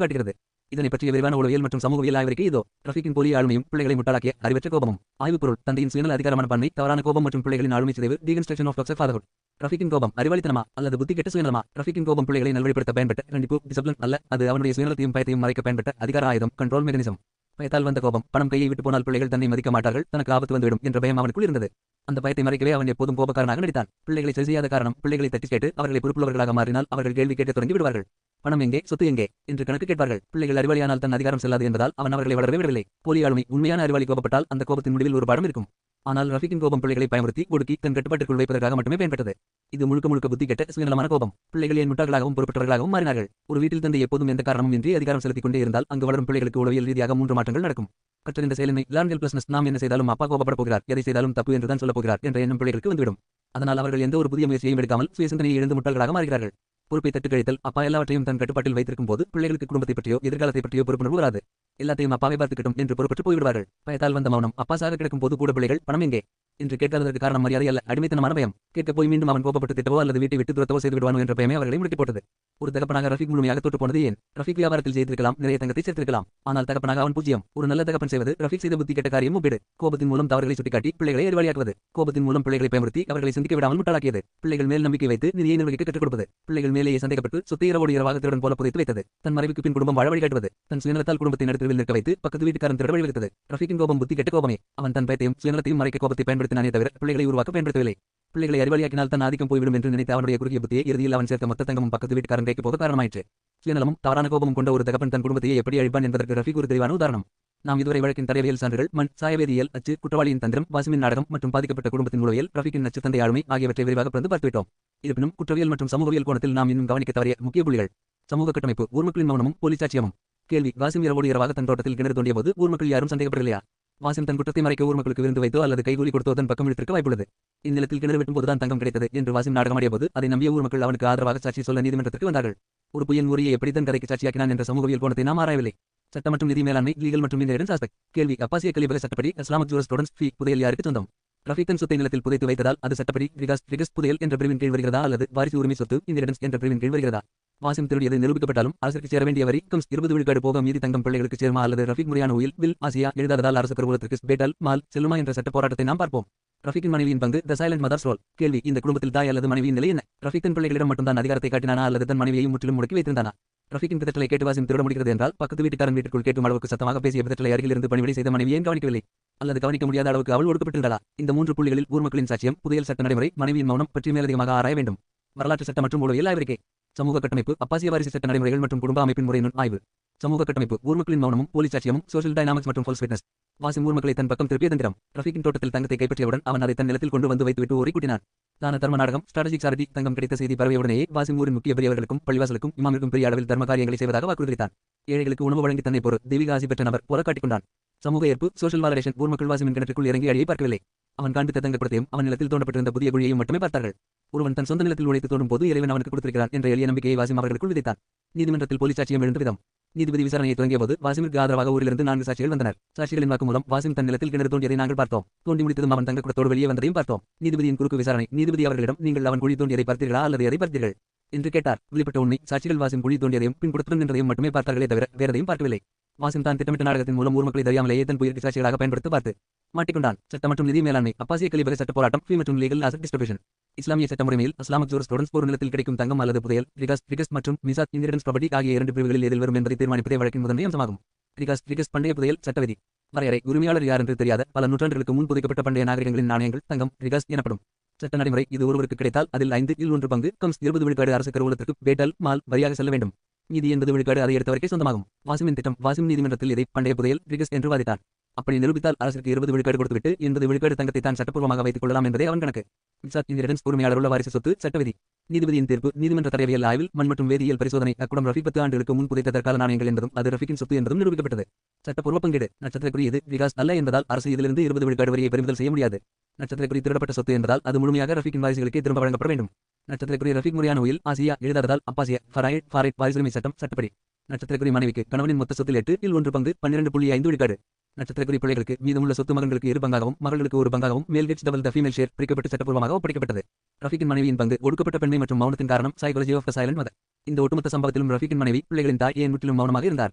காட்டுகிறது. இதனை பற்றிய விரிவான உளவியல் மற்றும் சமூகவியல் ஆய்வறிக்கை இதோ. ரஃபீக்கின் போலி ஆளுமையும் பிள்ளைகளை முட்டாளாக்கிய அறிவற்ற கோபமும். ஆய்வுப்பொருள்: தந்தையின் சுயநல அதிகாரமான பன்மை, தவறான கோபம் மற்றும் பிள்ளைகளின் ஆளுமை சிதைவு. Deconstruction of toxic fatherhood. ரஃபீக்கின் கோபம் அறிவாளித்தனமா அல்லது புத்தி கெட்ட சுயநலமா? ரஃபீக்கின் கோபம் பிள்ளைகளை நல்வழிப்படுத்த பயன்பட்ட கண்டிப்பு டிசிப்ளின் அல்ல, அது அவனுடைய சுயநலத்தையும் பயத்தையும் மறைக்க பயன்பட்ட அதிகார ஆயுதம், கண்ட்ரோல் மெக்கானிசம். பயத்தால் வந்த கோபம். பணம் கையை விட்டு போனால் பிள்ளைகள் தன்னை மதிக்க மாட்டார்கள், தனக்கு ஆபத்து வந்துவிடும் என்ற பயம் அவனுக்குள் இருந்தது. அந்த பயத்தை மறைக்கவே அவன் எப்போதும் கோபக்காரனாக நடித்தான். பிள்ளைகளை சரி செய்யாத காரணம், பிள்ளைகளை தட்டி கேட்டு அவர்களை பொறுப்புள்ளவர்களாக மாறினால் அவர்கள் கேள்வி கேட்க தொடங்கி விடுவார்கள். பணம் எங்கே, சொத்து எங்கே என்று கணக்கு கேட்பார்கள். பிள்ளைகள் அறிவாளியானால் தன் அதிகாரம் செல்லாது என்பதால் அவன் அவர்களை வளரவே விடவில்லை. போலி ஆளுமை. உண்மையான அறிவாளி கோபப்பட்டால் அந்த கோபத்தின் முடிவில் ஒரு பாடம் இருக்கும். ஆனால் ரஃபீக்கின் கோபம் பிள்ளைகளை பயமுறுத்தி ஒடுக்கி தன் கட்டுப்பாட்டிற்குள் வைப்பதற்காக மட்டுமே பயன்பட்டது. இது முழுக்க முழுக்க புத்தி கெட்ட சுயநலமான கோபம். பிள்ளைகள் ஏன் முட்டாள்களாகவும் பொறுப்பற்றவர்களாகவும் மாறினார்கள்? ஒரு வீட்டில் தந்தை எப்போதும் எந்த காரணமும் இன்றி அதிகாரம் செலுத்திக் கொண்டே இருந்தால் அங்கு வளரும் பிள்ளைகளுக்கு உளவியல் ரீதியாக 3 மாற்றங்கள் நடக்கும். கற்றறிந்த செயலினை லேர்ன்ட் ஹெல்ப்லெஸ்னஸ். நாம் என்ன செய்தாலும் அப்பா கோபப்பட போகிறார், எதை செய்தாலும் தப்பு என்றுதான் சொல்லப் போகிறார் என்ற எண்ணம் பிள்ளைகளுக்கு வந்துவிடும். அதனால் அவர்கள் எந்த ஒரு புதிய முயற்சியையும் எடுக்காமல் சுயசிந்தனையை இழந்து முட்டாள்களாக மாறுகிறார்கள். பொறுப்பை தட்டுக்கழித்தல். அப்பா எல்லாவற்றையும் தன் கட்டுப்பாட்டில் வைத்திருக்கும் போது பிள்ளைகளுக்கு குடும்பத்தை பற்றியோ எதிர்காலத்தை பற்றியோ பொறுப்புணர்வு வராது. எல்லாத்தையும் அப்பாவை பார்த்துக்கிட்டும் என்று பொறுப்பற்று போய்விடுவார்கள். பயத்தால் வந்த மௌனம். அப்பா சாக கிடக்கும் போது கூட பிள்ளைகள் பணம் எங்கே என்று கேட்காததற்கு காரணம் மரியாதை அல்ல, அடிமைத்தனமான பயம். கேட்க போய் மீண்டும் அவன் கோபப்பட்டு திட்டவோ அல்லது வீட்டை விட்டு துரத்தவோ செய்து விடுவானோ என்ற பயமே அவர்களை முடுக்கி போட்டது. ஒரு தகப்பனாக ரஃபீக் முழுமையாக தோற்று போனது ஏன்? ரஃபீக் வியாபாரத்தில் செய்திருக்கலாம், நிறைய தங்கத்தை சேர்த்திருக்கலாம், ஆனால் தகப்பனாக அவன் பூஜ்யம். ஒரு நல்ல தகப்பன் செய்வது ரஃபீக் செய்த புத்தி கெட்ட காரியம் ஒப்பீடு. கோபத்தின் மூலம் தவறுகளை சுட்டிக்காட்டி பிள்ளைகளை அறிவாளியாக்குவது. கோபத்தின் மூலம் பிள்ளைகளை பயமுறுத்தி அவர்களை சிந்திக்க விடாமல் முட்டாளாக்கியது. பிள்ளைகள் மேல் நம்பிக்கை வைத்து நிதியை நிர்வகிக்க கற்றுக் கொடுப்பது. பிள்ளைகள் மேலேயே சந்தேகப்பட்டு சொத்தை இரவோடு இரவாக திருடன் போல புதைத்து வைத்தது. தன் மறைவுக்கு பின் குடும்பம் வாழ வழிகாட்டுவது. தன் சுயநலத்தால் குடும்பத்தை நடுத்தருவில் நிற்க வைத்து பக்கத்து வீட்டுக்காரன் திருட வழிவகுத்தது. ரஃபீக்கின் கோபம் புத்தி கெட்ட கோபமே. அவன் தன் பயத்தையும் சுயநலத்தையும் மறைக்க கோபத்தை பயன்படுத்தினானே தவிர பிள்ளைகளை உருவாக்க பயன்படுத்தவில்லை. பிள்ளைகளை அறிவாளியாக்கினால் தன் ஆதிக்கம் போய்விடும் என்று நினைத்த அவனுடைய குறுகிய புத்தியை இறுதியில் அவன் சேர்த்த மொத்த தங்கமும் பக்கத்து வீட்டுக்காரன் கைக்கு போக காரணமாயிற்று. சுயநலமும் தவறான கோபமும் கொண்ட ஒரு தகப்பன் தன் குடும்பத்தையே எப்படி அழிப்பான் என்பதற்கு ரஃபீக் ஒரு தெளிவான உதாரணம். நாம் இதுவரை வழக்கின் தடயவியல் சான்றுகள், மண் சாயவேதியியல், அச்சு, குற்றவாளியின் தந்திரம், வாசிமின் நாடகம் மற்றும் பாதிக்கப்பட்ட குடும்பத்தின் உளவியல், ரஃபீக்கின் நச்சு தந்தை ஆளுமை ஆகியவற்றை விரிவாக பிறந்து பார்த்துவிட்டோம். இருப்பினும் குற்றவியல் மற்றும் சமூகவியல் கோணத்தில் நாம் இன்னும் கவனிக்க தவறிய முக்கிய புள்ளிகள். சமூக கட்டமைப்பு. ஊர்மக்களின் மௌனமும் போலி சாட்சியமும். கேள்வி: வாசிம் இரவோடு இரவாக தன் தோட்டத்தில் கிணறு தோண்டிய போது ஊர்மக்கள் யாரும் சந்தேகப்படவில்லையா? வாசிம் தன் குற்றத்தை மறைக்க ஊர்மக்களுக்கு விருந்து வைத்தோ அல்லது கைகூலி கொடுத்தோ தன் பக்கம் இழுத்திருக்க வாய்ப்புள்ளது. இந்நிலத்தில் கிணறு வெட்டும் போதுதான் தங்கம் கிடைத்தது என்று வாசிம் நாடகமாடிய போது அதை நம்பிய ஊர்மக்கள் அவனுக்கு ஆதரவாக சாட்சி சொல்ல நீதிமன்றத்திற்கு வந்தார்கள். ஒரு புயன் ஊரியை எப்படி தன் கதைக்கு சாட்சியாக்கினான் என்ற சமூகவியல் கோணத்தை நாம் ஆராயவில்லை. சட்ட மற்றும் நிதி மேலாண்மை, லீகல் மற்றும் இன்ஹெரிடன்ஸ் ஆஸ்பெக்ட். கேள்வி: அப்பாசிய கலிபக சட்டப்படி இஸ்லாமிக் ஜூரிஸ்ப்ருடன்ஸ் ஃபீ புதையல் யாருக்கு சொந்தம்? ரஃபீக் தன் சொத்தை நிலத்தில் புதைத்து வைத்ததால் அது சட்டப்படி ரிகஸ் புதையல் என்ற பிரிவின் கீழ் வருகிறதா அல்லது வாரிசு உரிமை சொத்து இன்ஹெரிடன்ஸ் என்ற பிரிவின் கீழ் வருகிறதா? வாசிம் திருடியது நிரூபிக்கப்பட்டாலும் அரசுக்கு சேர வேண்டிய வரி கம்ஸ் 20 விழுக்காடு போக மீதி தங்கம் பிள்ளைகளுக்கு சேருமா அல்லது ரஃபீக் முறையான உயில் வில் ஆசியா எழுதாததால் அரசு கருவூலத்திற்கு பேட்டல் மால் செல்லுமா என்ற சட்ட போராட்டத்தை நாம் பார்ப்போம். ரஃபீக்கின் மனைவியின் பங்கு, த சைலண்ட் மதர்ஸ் ரோல். கேள்வி: இந்த குடும்பத்தில் தாய் அல்லது மனைவியின் நிலை என்ன? ரஃபீக் தன் பிள்ளைகளிடம் மட்டும்தான் அதிகாரத்தை காட்டினானா அல்லது தன் மனைவியையும் முற்றிலும் முடக்கி வைத்திருந்தானா? ரஃபீக்கின் பிதற்றலை கேட்டு வாசிம் திருட முடிகிறது என்றால் பக்கத்து வீட்டுக்காரன் வீட்டுக்குள் கேட்கும் அளவுக்கு சத்தமாக பேசிய பிதற்றலை அருகிலிருந்து பணிவிடை செய்த மனைவியை கவனிக்கவில்லை அல்லது கவனிக்க முடியாத அளவுக்கு அவள் ஒடுக்கப்பட்டிருந்தாளா? இந்த 3 புள்ளிகளில் ஊர்மக்களின் சாட்சியம், புதையல் சட்ட நடைமுறை, மனைவியின் மௌனம் பற்றி மேலதிகமாக ஆராய வேண்டும். வரலாற்று சட்ட மற்றும் உளவியல் ஆய்வறிக்கை. சமூக கட்டமைப்பு. அப்பாசிய வாரிசு சட்ட நடைமுறைகள் மற்றும் குடும்ப அமைப்பின் முறை ஆய்வு. சமூக கட்டமைப்பு. ஊர்மக்களின் மௌனமும் போலி சாட்சியமும், சோஷியல் டைனாமிக்ஸ் மற்றும் ஃபால்ஸ் விட்னஸ். வாசிம் ஊர்மக்களை தன் பக்கம் திருப்பிய தந்திரம். ரஃபீக்கின் தோட்டத்தில் தங்கத்தை கைப்பற்றியவுடன் அவன் அதை தன் நிலத்தில் கொண்டு வந்து வைத்துவிட்டு ஓரி கூட்டினான். தான தர்ம நாடகம், ஸ்ட்ராட்டஜிக் சாரதி. தங்கம் கிடைத்த செய்தி பரவியவுடனேயே வாசிம் ஊரின் முக்கிய பெரியவர்களுக்கும் பள்ளிவாசலுக்கும் இமாமிற்கும் பெரிய அளவில் தர்ம காரியங்களை செய்வதாக வாக்குறுதித்தான். ஏழைகளுக்கு உணவு வழங்கி தன்னை தெய்வீக ஆசி பெற்ற நபர் போல காட்டிக்கொண்டான். சமூக ஏற்பு. சோஷியல் வாலடேஷன். ஊர்மக்கள் வாசிமின் கிணற்றுக்குள் இறங்கி அழியை பார்க்கவில்லை. அவன் காண்பித்த தங்கப்படுத்தையும் அவன் நிலத்தில் தோண்டப்பட்டிருந்த புதிய குழியையும் மட்டுமே பார்த்தார்கள். ஒருவன் தன் சொந்த நிலத்தில் உழைத்து தோண்டும் போது இறைவன் அவனுக்கு கொடுத்திருக்கிறான் என்ற எளிய நம்பிக்கையை வாசிம் அவர்களுக்குள் விதைத்தான். நீதிமன்றத்தில் போலி சாட்சியம் எழுந்த விதம். நீதிபதி விசாரணையை தொடங்கிய போது வாசிமிற்கு ஆதரவாக ஊரிலிருந்து 4 சாட்சிகள் வந்தனர். சாட்சிகளின் வாக்குமூலம்: வாசிம் தன் நிலத்தில் கிணறு தோண்டியதை நாங்கள் பார்த்தோம். தோண்டி முடித்ததும் அவன் தங்க குடத்தோடு வெளியே வந்ததையும் பார்த்தோம். நீதிபதியின் குறுக்கு விசாரணை. நீதிபதி அவர்களிடம் நீங்கள் அவன் குழி தோண்டியதை பார்த்தீர்களா அல்லது எதை பார்த்தீர்கள் என்று கேட்டார். வெளிப்பட்ட உண்மை: சாட்சிகள் வாசிம் குழி தோண்டியதையும் பின் குடத்துடன் நின்றதையும் மட்டுமே பார்த்தார்களே தவிர வேறதையும் பார்க்கவில்லை. வாசிம் தான் திட்டமிட்ட நாடகத்தின் மூலம் ஊர்மக்களை தெரியாமலேயே தன் புயலுக்கு சாட்சிகளாக பயன்படுத்த பார்த்து மாட்டிக்கொண்டான். சட்ட மற்றும் நிதி மேலாண்மை. அப்பாசிய கலிபக சட்ட போராட்டம், ஃபீ மற்றும் லீகல் அசெட் டிஸ்ட்ரிபியூஷன். இஸ்லாமிய சட்ட முறைமையில் இஸ்லாமிக் ஜூரிஸ்ப்ருடன்ஸ் ஒரு நிலத்தில் கிடைக்கும் தங்கம் அல்லது புதையல், ரிகஸ் மற்றும் மிசாத் இன்ஹெரிடன்ஸ் ப்ராப்பர்ட்டி ஆகிய 2 பிரிவுகளில் எதில் வரும் என்பதை தீர்மானிப்பதே வழக்கின் முதன்மை அம்சமாகும். ரிகஸ் பண்டைய புதையல். சட்டவிதி. வரையறை: உரிமையாளர் யார் என்று தெரியாத பல நூற்றாண்டுகளுக்கு முன் புதைக்கப்பட்ட பண்டைய நாகரிகங்களின் நாணயங்கள் தங்கம் ரிகஸ் எனப்படும். சட்ட நடைமுறை: இது ஒருவருக்கு கிடைத்தால் அதில் 5 1 பங்கு கம்ஸ் 20 விழுக்காடு அரசு கருவூலத்திற்கு பேட்டல் மால் வரியாக செல்ல வேண்டும். மீதி 80 விழுக்காடு அதை எடுத்தவருக்கே சொந்தமாகும். வாசிமின் திட்டம். வாசிம் நீதிமன்றத்தில் இதை பண்டைய புதையல் ரிகஸ் என்று வாதிட்டான். அப்படி நிரூபித்தால் அரசுக்கு 20 விழுக்காடு கொடுத்துவிட்டு 80 விழுக்காடு தங்கத்தை தான் சட்டப்பூர்வமாக வைத்துக் கொள்ளலாம் என்பதே அவன் கணக்கு. மிசாத் இன்ஹெரிடன்ஸ். உரிமையாளர் உள்ள வாரிசு சொத்து. சட்டவிதி. நீதிபதியின் தீர்ப்பு நீதிமன்ற தடயவியல் ஆய்வில் மண் மற்றும் வேதியியல் பரிசோதனை அக்குடம் ரஃபீக் 10 ஆண்டுகளுக்கு முன் புதைத்த தற்கால நாணயங்கள் என்பதும் அது ரஃபீக்கின் சொத்து என்பதும் நிரூபிக்கப்பட்டது. சட்டப்பூர்வ பங்கீடு நட்சத்திரக்குறி இது விகாஸ் அல்ல என்பதால் அரசு இதிலிருந்து 20 விழுக்காடு வரியை பறிமுதல் செய்ய முடியாது. நட்சத்திரக்குறி திருடப்பட்ட சொத்து என்பதால் அது முழுமையாக ரஃபீக்கின் வாரிசுகளுக்கே திரும்ப வழங்கப்பட வேண்டும். நட்சத்திரக்குறி ரஃபீக் முறையான உயில் ஆசியா எழுதாததால் அப்பாசியா ஃபாரைட் வாரிசுரிமை சட்டம் சட்டப்படி. நட்சத்திரக்குறி மனைவிக்கு கணவனின் மொத்த சொத்தில் 8 பங்கு 12.5 விழுக்காடு. நட்சத்திரக்குறி பிள்ளைகளுக்கு மீதமுள்ள சொத்து மகன்களுக்கு 2 பங்காகவும் மகள்களுக்கு 1 பங்காகவும் மேல் gets double the female share பிரிக்கப்பட்டு சட்டப்பூர்வமாக ஒப்படைக்கப்பட்டது. ரஃபீக்கின் மனைவியின் பங்கு ஒடுக்கப்பட்ட பெண்மை மற்றும் மௌனத்தின் காரணம் psychology of the silent mother. இந்த ஒட்டுமொத்த சம்பவத்திலும் ரஃபீக்கின் மனைவி பிள்ளைகளின் தாய் ஏன் முற்றிலும் மௌனமாக இருந்தார்?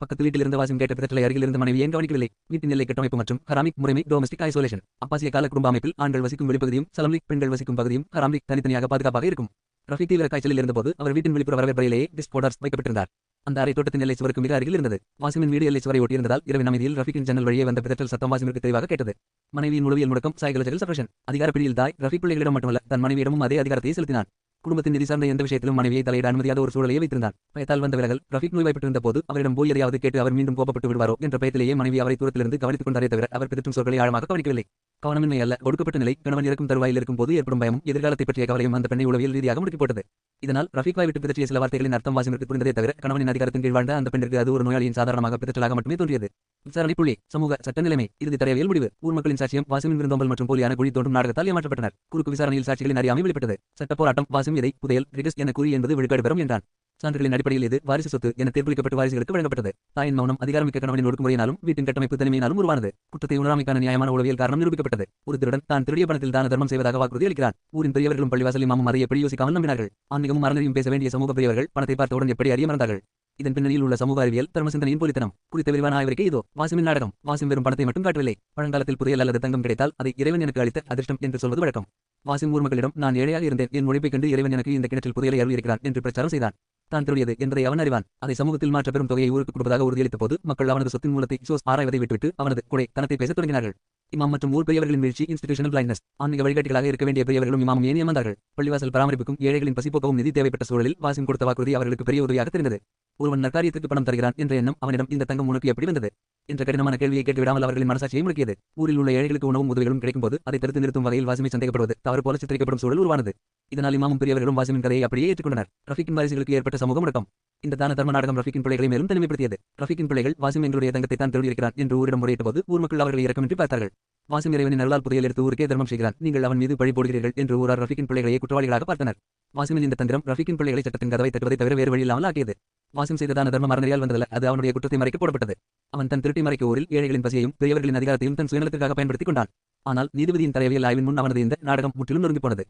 பக்கத்து வீட்டில் இருந்த வாசிம் கேட்ட பிதற்றலை அருகில் இருந்த மனைவி ஏன் கவனிக்கவில்லை? வீட்டின் எல்லை கட்டமைப்பு மற்றும் ஹராமிக் முறைமை டொமஸ்டிக் ஐசோலேஷன். அப்பாசிய கால குடும்ப அமைப்பில் ஆண்கள் வசிக்கும் வெளிப்பகுதியும் சலம்லிக் பெண்கள் வசிக்கும் பகுதியும் ஹராமிக் தனித்தனியாக பாதுகாப்பாக இருக்கும். ரஃபீக் தீவிர காய்ச்சலில் இருந்தபோது அவர் வீட்டின் வெளிப்புற வரவேற்பறையிலேயே டிஸ்போர்டர்ஸ் வைக்கப்பட்டிருந்தார். அந்த அறை தோட்டத்தின் எல்லை சுவருக்கு மிக அருகில் இருந்தது. வாசிமின் வீடு எல்லை சுவரை ஒட்டியிருந்ததால் இரவின் அமைதியில் ரஃபீக்கின் ஜன்னல் வழியே வந்த பிதற்றல் சத்தம் வாசிமிற்கு தெளிவாக கேட்டது. மனைவியின் உளவியல் முடக்கம் சைக்காலஜிக்கல் சப்ரஷன். அதிகார பிடியில் தாய் ரஃபீக் பிள்ளைகளிடம் மட்டுமல்ல தன் மனைவியிடமும் அதே அதிகாரத்தை செலுத்தினான். குடும்பத்தின் நிதி சார்ந்த எந்த விஷயத்திலும் மனைவியை தலையிட அனுமதியாத ஒரு சூழலையே வைத்திருந்தான். பயத்தால் வந்த விலகல் ரஃபீக் நோய்வாய்ப்பட்டிருந்த போது அவரிடம் போய் எதையாவது கேட்டு அவர் மீண்டும் கோபப்பட்டு விடுவாரோ என்ற பயத்திலேயே மனைவி அவரை தூரத்திலிருந்து கவனித்துக் கொண்டாரே தவிர அவர் பிதற்றும் சொற்களை ஆழமாக கவனிக்கவில்லை. கவனமின்மை அல்ல ஒடுக்கப்பட்ட நிலை. கணவன் இறக்கும் தருவாயில் இருக்கும் போது ஏற்படும் பயமும் எதிர்காலத்தை பற்றிய கவலையும் அந்த பெண்ணை உளவியல் ரீதியாக முடுக்கி போட்டது. இதனால் ரஃபீக் வாய் விட்டு பிதற்றிய சில வார்த்தைகளின் அர்த்தம் வாசிமிற்கு புரிந்ததே தவிர கணவனின் அதிகாரத்தின் கீழ் வாழ்ந்த அந்த பெண்ணிற்கு அது ஒரு நோயாளியின் சாதாரணமாக பிதற்றலாக மட்டுமே தோன்றியது. விசாரணை புள்ளி சமூக சட்ட நிலைமை இறுதி தடயவியல் முடிவு. ஊர் மக்களின் சாட்சியம் வாசிமின் விருந்தோம்பல் மற்றும் போலியான குழி தோன்றும் நாடகத்தால் ஏமாற்றப்பட்டனர். குறுக்கு விசாரணையில் சாட்சிகளின் அறியாமை வெளிப்பட்டது. சட்ட போராட்டம் வாசிம் இதை புதையல் ரிகஸ் என கூறி என்பது விழுக்காடு பெறும் என்றான். சான்றுகளின் அடிப்படையில் இது வாரிசு சொத்து என தீர்ப்பளிக்கப்பட்டு வாரிசுகளுக்கு வழங்கப்பட்டது. தாயின் மௌனம் அதிகாரமிக்க கணவனின் ஒடுக்குமுறையினாலும் வீட்டின் கட்டமைப்பு தனிமையினாலும் உருவானது. குற்றத்தை உணராமைக்கான நியாயமான உளவியல் காரணம் நிரூபிக்கப்பட்டது. ஒரு திருடன் தான் திருடிய பணத்தில் தான தர்மம் செய்வதாக வாக்குறுதி அளிக்கிறான். ஊரின் பெரியவர்களும் பள்ளிவாசல் இமாமும் அதை எப்படி யோசிக்காமல் நம்பினார்கள். ஆன்மீகமும் அறநெறியும் பேச வேண்டிய சமூக பெரியவர்கள் பணத்தை பார்த்தவுடன் எப்படி அறிய மறந்தார்கள். இதன் பின்னணியில் உள்ள சமூக அறிவியல் தர்ம சிந்தனையின் போலித்தனம் குறித்த விரிவான ஆய்வறிக்கை இதோ. வாசிமின் நாடகம். வாசிம் வெறும் பணத்தை மட்டும் காட்டவில்லை. பழங்காலத்தில் புதையல் அல்லது தங்கம் கிடைத்தால் அதை இறைவன் எனக்கு அளித்த அதிர்ஷ்டம் என்று சொல்வது வழக்கம். வாசிம் ஊர் மக்களிடம் நான் ஏழையாக இருந்தேன், என் உழைப்பைக் கண்டு இறைவன் எனக்கு இந்த கிணற்றில் புதையலை அருள் இருக்கிறான் என்று பிரச்சாரம் செய்தான். தான் திருடியது என்பதை அவன் அறிவான். அதை சமூகத்தில் மாற்ற பெரும் தொகையை ஊருக்கு கொடுப்பதாக உறுதியளித்த போது மக்கள் அவனது சொத்தின் மூலத்தை ஆராய்வதை விட்டுவிட்டு அவனது கொடை தனத்தை பேசத் தொடங்கினார்கள். இமாம் மற்றும் ஊர் பெரியவர்களின் வீழ்ச்சி இன்ஸ்டிடியூஷனல் பிளைண்ட்னஸ். ஆன்மீக வழிகாட்டிகளாக இருக்க வேண்டிய பெரியவர்களும் இமாமும் ஏன் ஏமாந்தார்கள்? பள்ளிவாசல் பராமரிப்புக்கும் ஏழைகளின் பசிப்போக்கவும் நிதி தேவைப்பட்ட சூழலில் வாசிம் கொடுத்த வாக்குறுதி அவர்களுக்கு பெரிய உதவியாக தெரிந்தது. ஒருவன் நற்காரியத்திற்கு பணம் தருகிறான் என்ற எண்ணம் அவனிடம் இந்த தங்கம் உனக்கு எப்படி வந்தது என்ற கடினமான கேள்வியை கேட்டு விடாமல் அவர்களின் மனசாட்சியை முடக்கியது. ஊரில் உள்ள ஏழைகளுக்கு உணவும் உதவிகளும் கிடைக்கும்போது அதை தடுத்து நிறுத்தும் வகையில் வாசிமை சந்தேகப்படுவது தவறு போல சித்தரிக்கப்படும் சூழல் உருவானது. இதனால் இமாமும் பெரியவர்களும் வாசிமின் கதையை அப்படியே ஏற்றுக்கொண்டனர். ரஃபீக்கின் வாரிசுகளுக்கு ஏற்பட்ட சமூக முடக்கம். இந்த தான தர்ம நாடகம் ரஃபீக்கின் பிள்ளைகளை மேலும் தனிமைப்படுத்தியது. ரஃபீக்கின் பிள்ளைகள் வாசிம் எங்களுடைய தங்கத்தை தான் திருடியிருக்கிறான் என்று ஊரிடம் முறையிட்ட போது ஊர் மக்கள் அவர்களை இரக்கமின்றி பார்த்தார்கள். வாசிம் இறைவனின் அருளால் புதையல் எடுத்து ஊருக்கே தர்மம் செய்கிறான், நீங்கள் அவன் மீது பழி போடுகிறீர்கள் என்று ஊரார் ரஃபீக்கின் பிள்ளைகளையே குற்றவாளிகளாக பார்த்தனர். வாசிமின் இந்த தந்திரம் ரஃபீக்கின் பிள்ளைகளை சட்டத்தின் கதவை தட்டுவதை தவிர வேறு வழி இல்லாமல் ஆக்கியது. வாசிம் செய்ததான தர்மம் அறநெறியால் வந்ததல்ல, அது அவனுடைய குற்றத்தை மறைக்க போடப்பட்டது. அவன் தன் திருட்டி மறைக்க ஊரில் ஏழைகளின் பசியையும் பெரியவர்களின் அதிகாரத்தையும் தன் சுயநலத்திற்காக பயன்படுத்திக் கொண்டான். ஆனால் நீதிபதியின் தடயவியல் ஆய்வின் முன் அவனது இந்த நாடகம் முற்றிலும் நொறுங்கி போனது.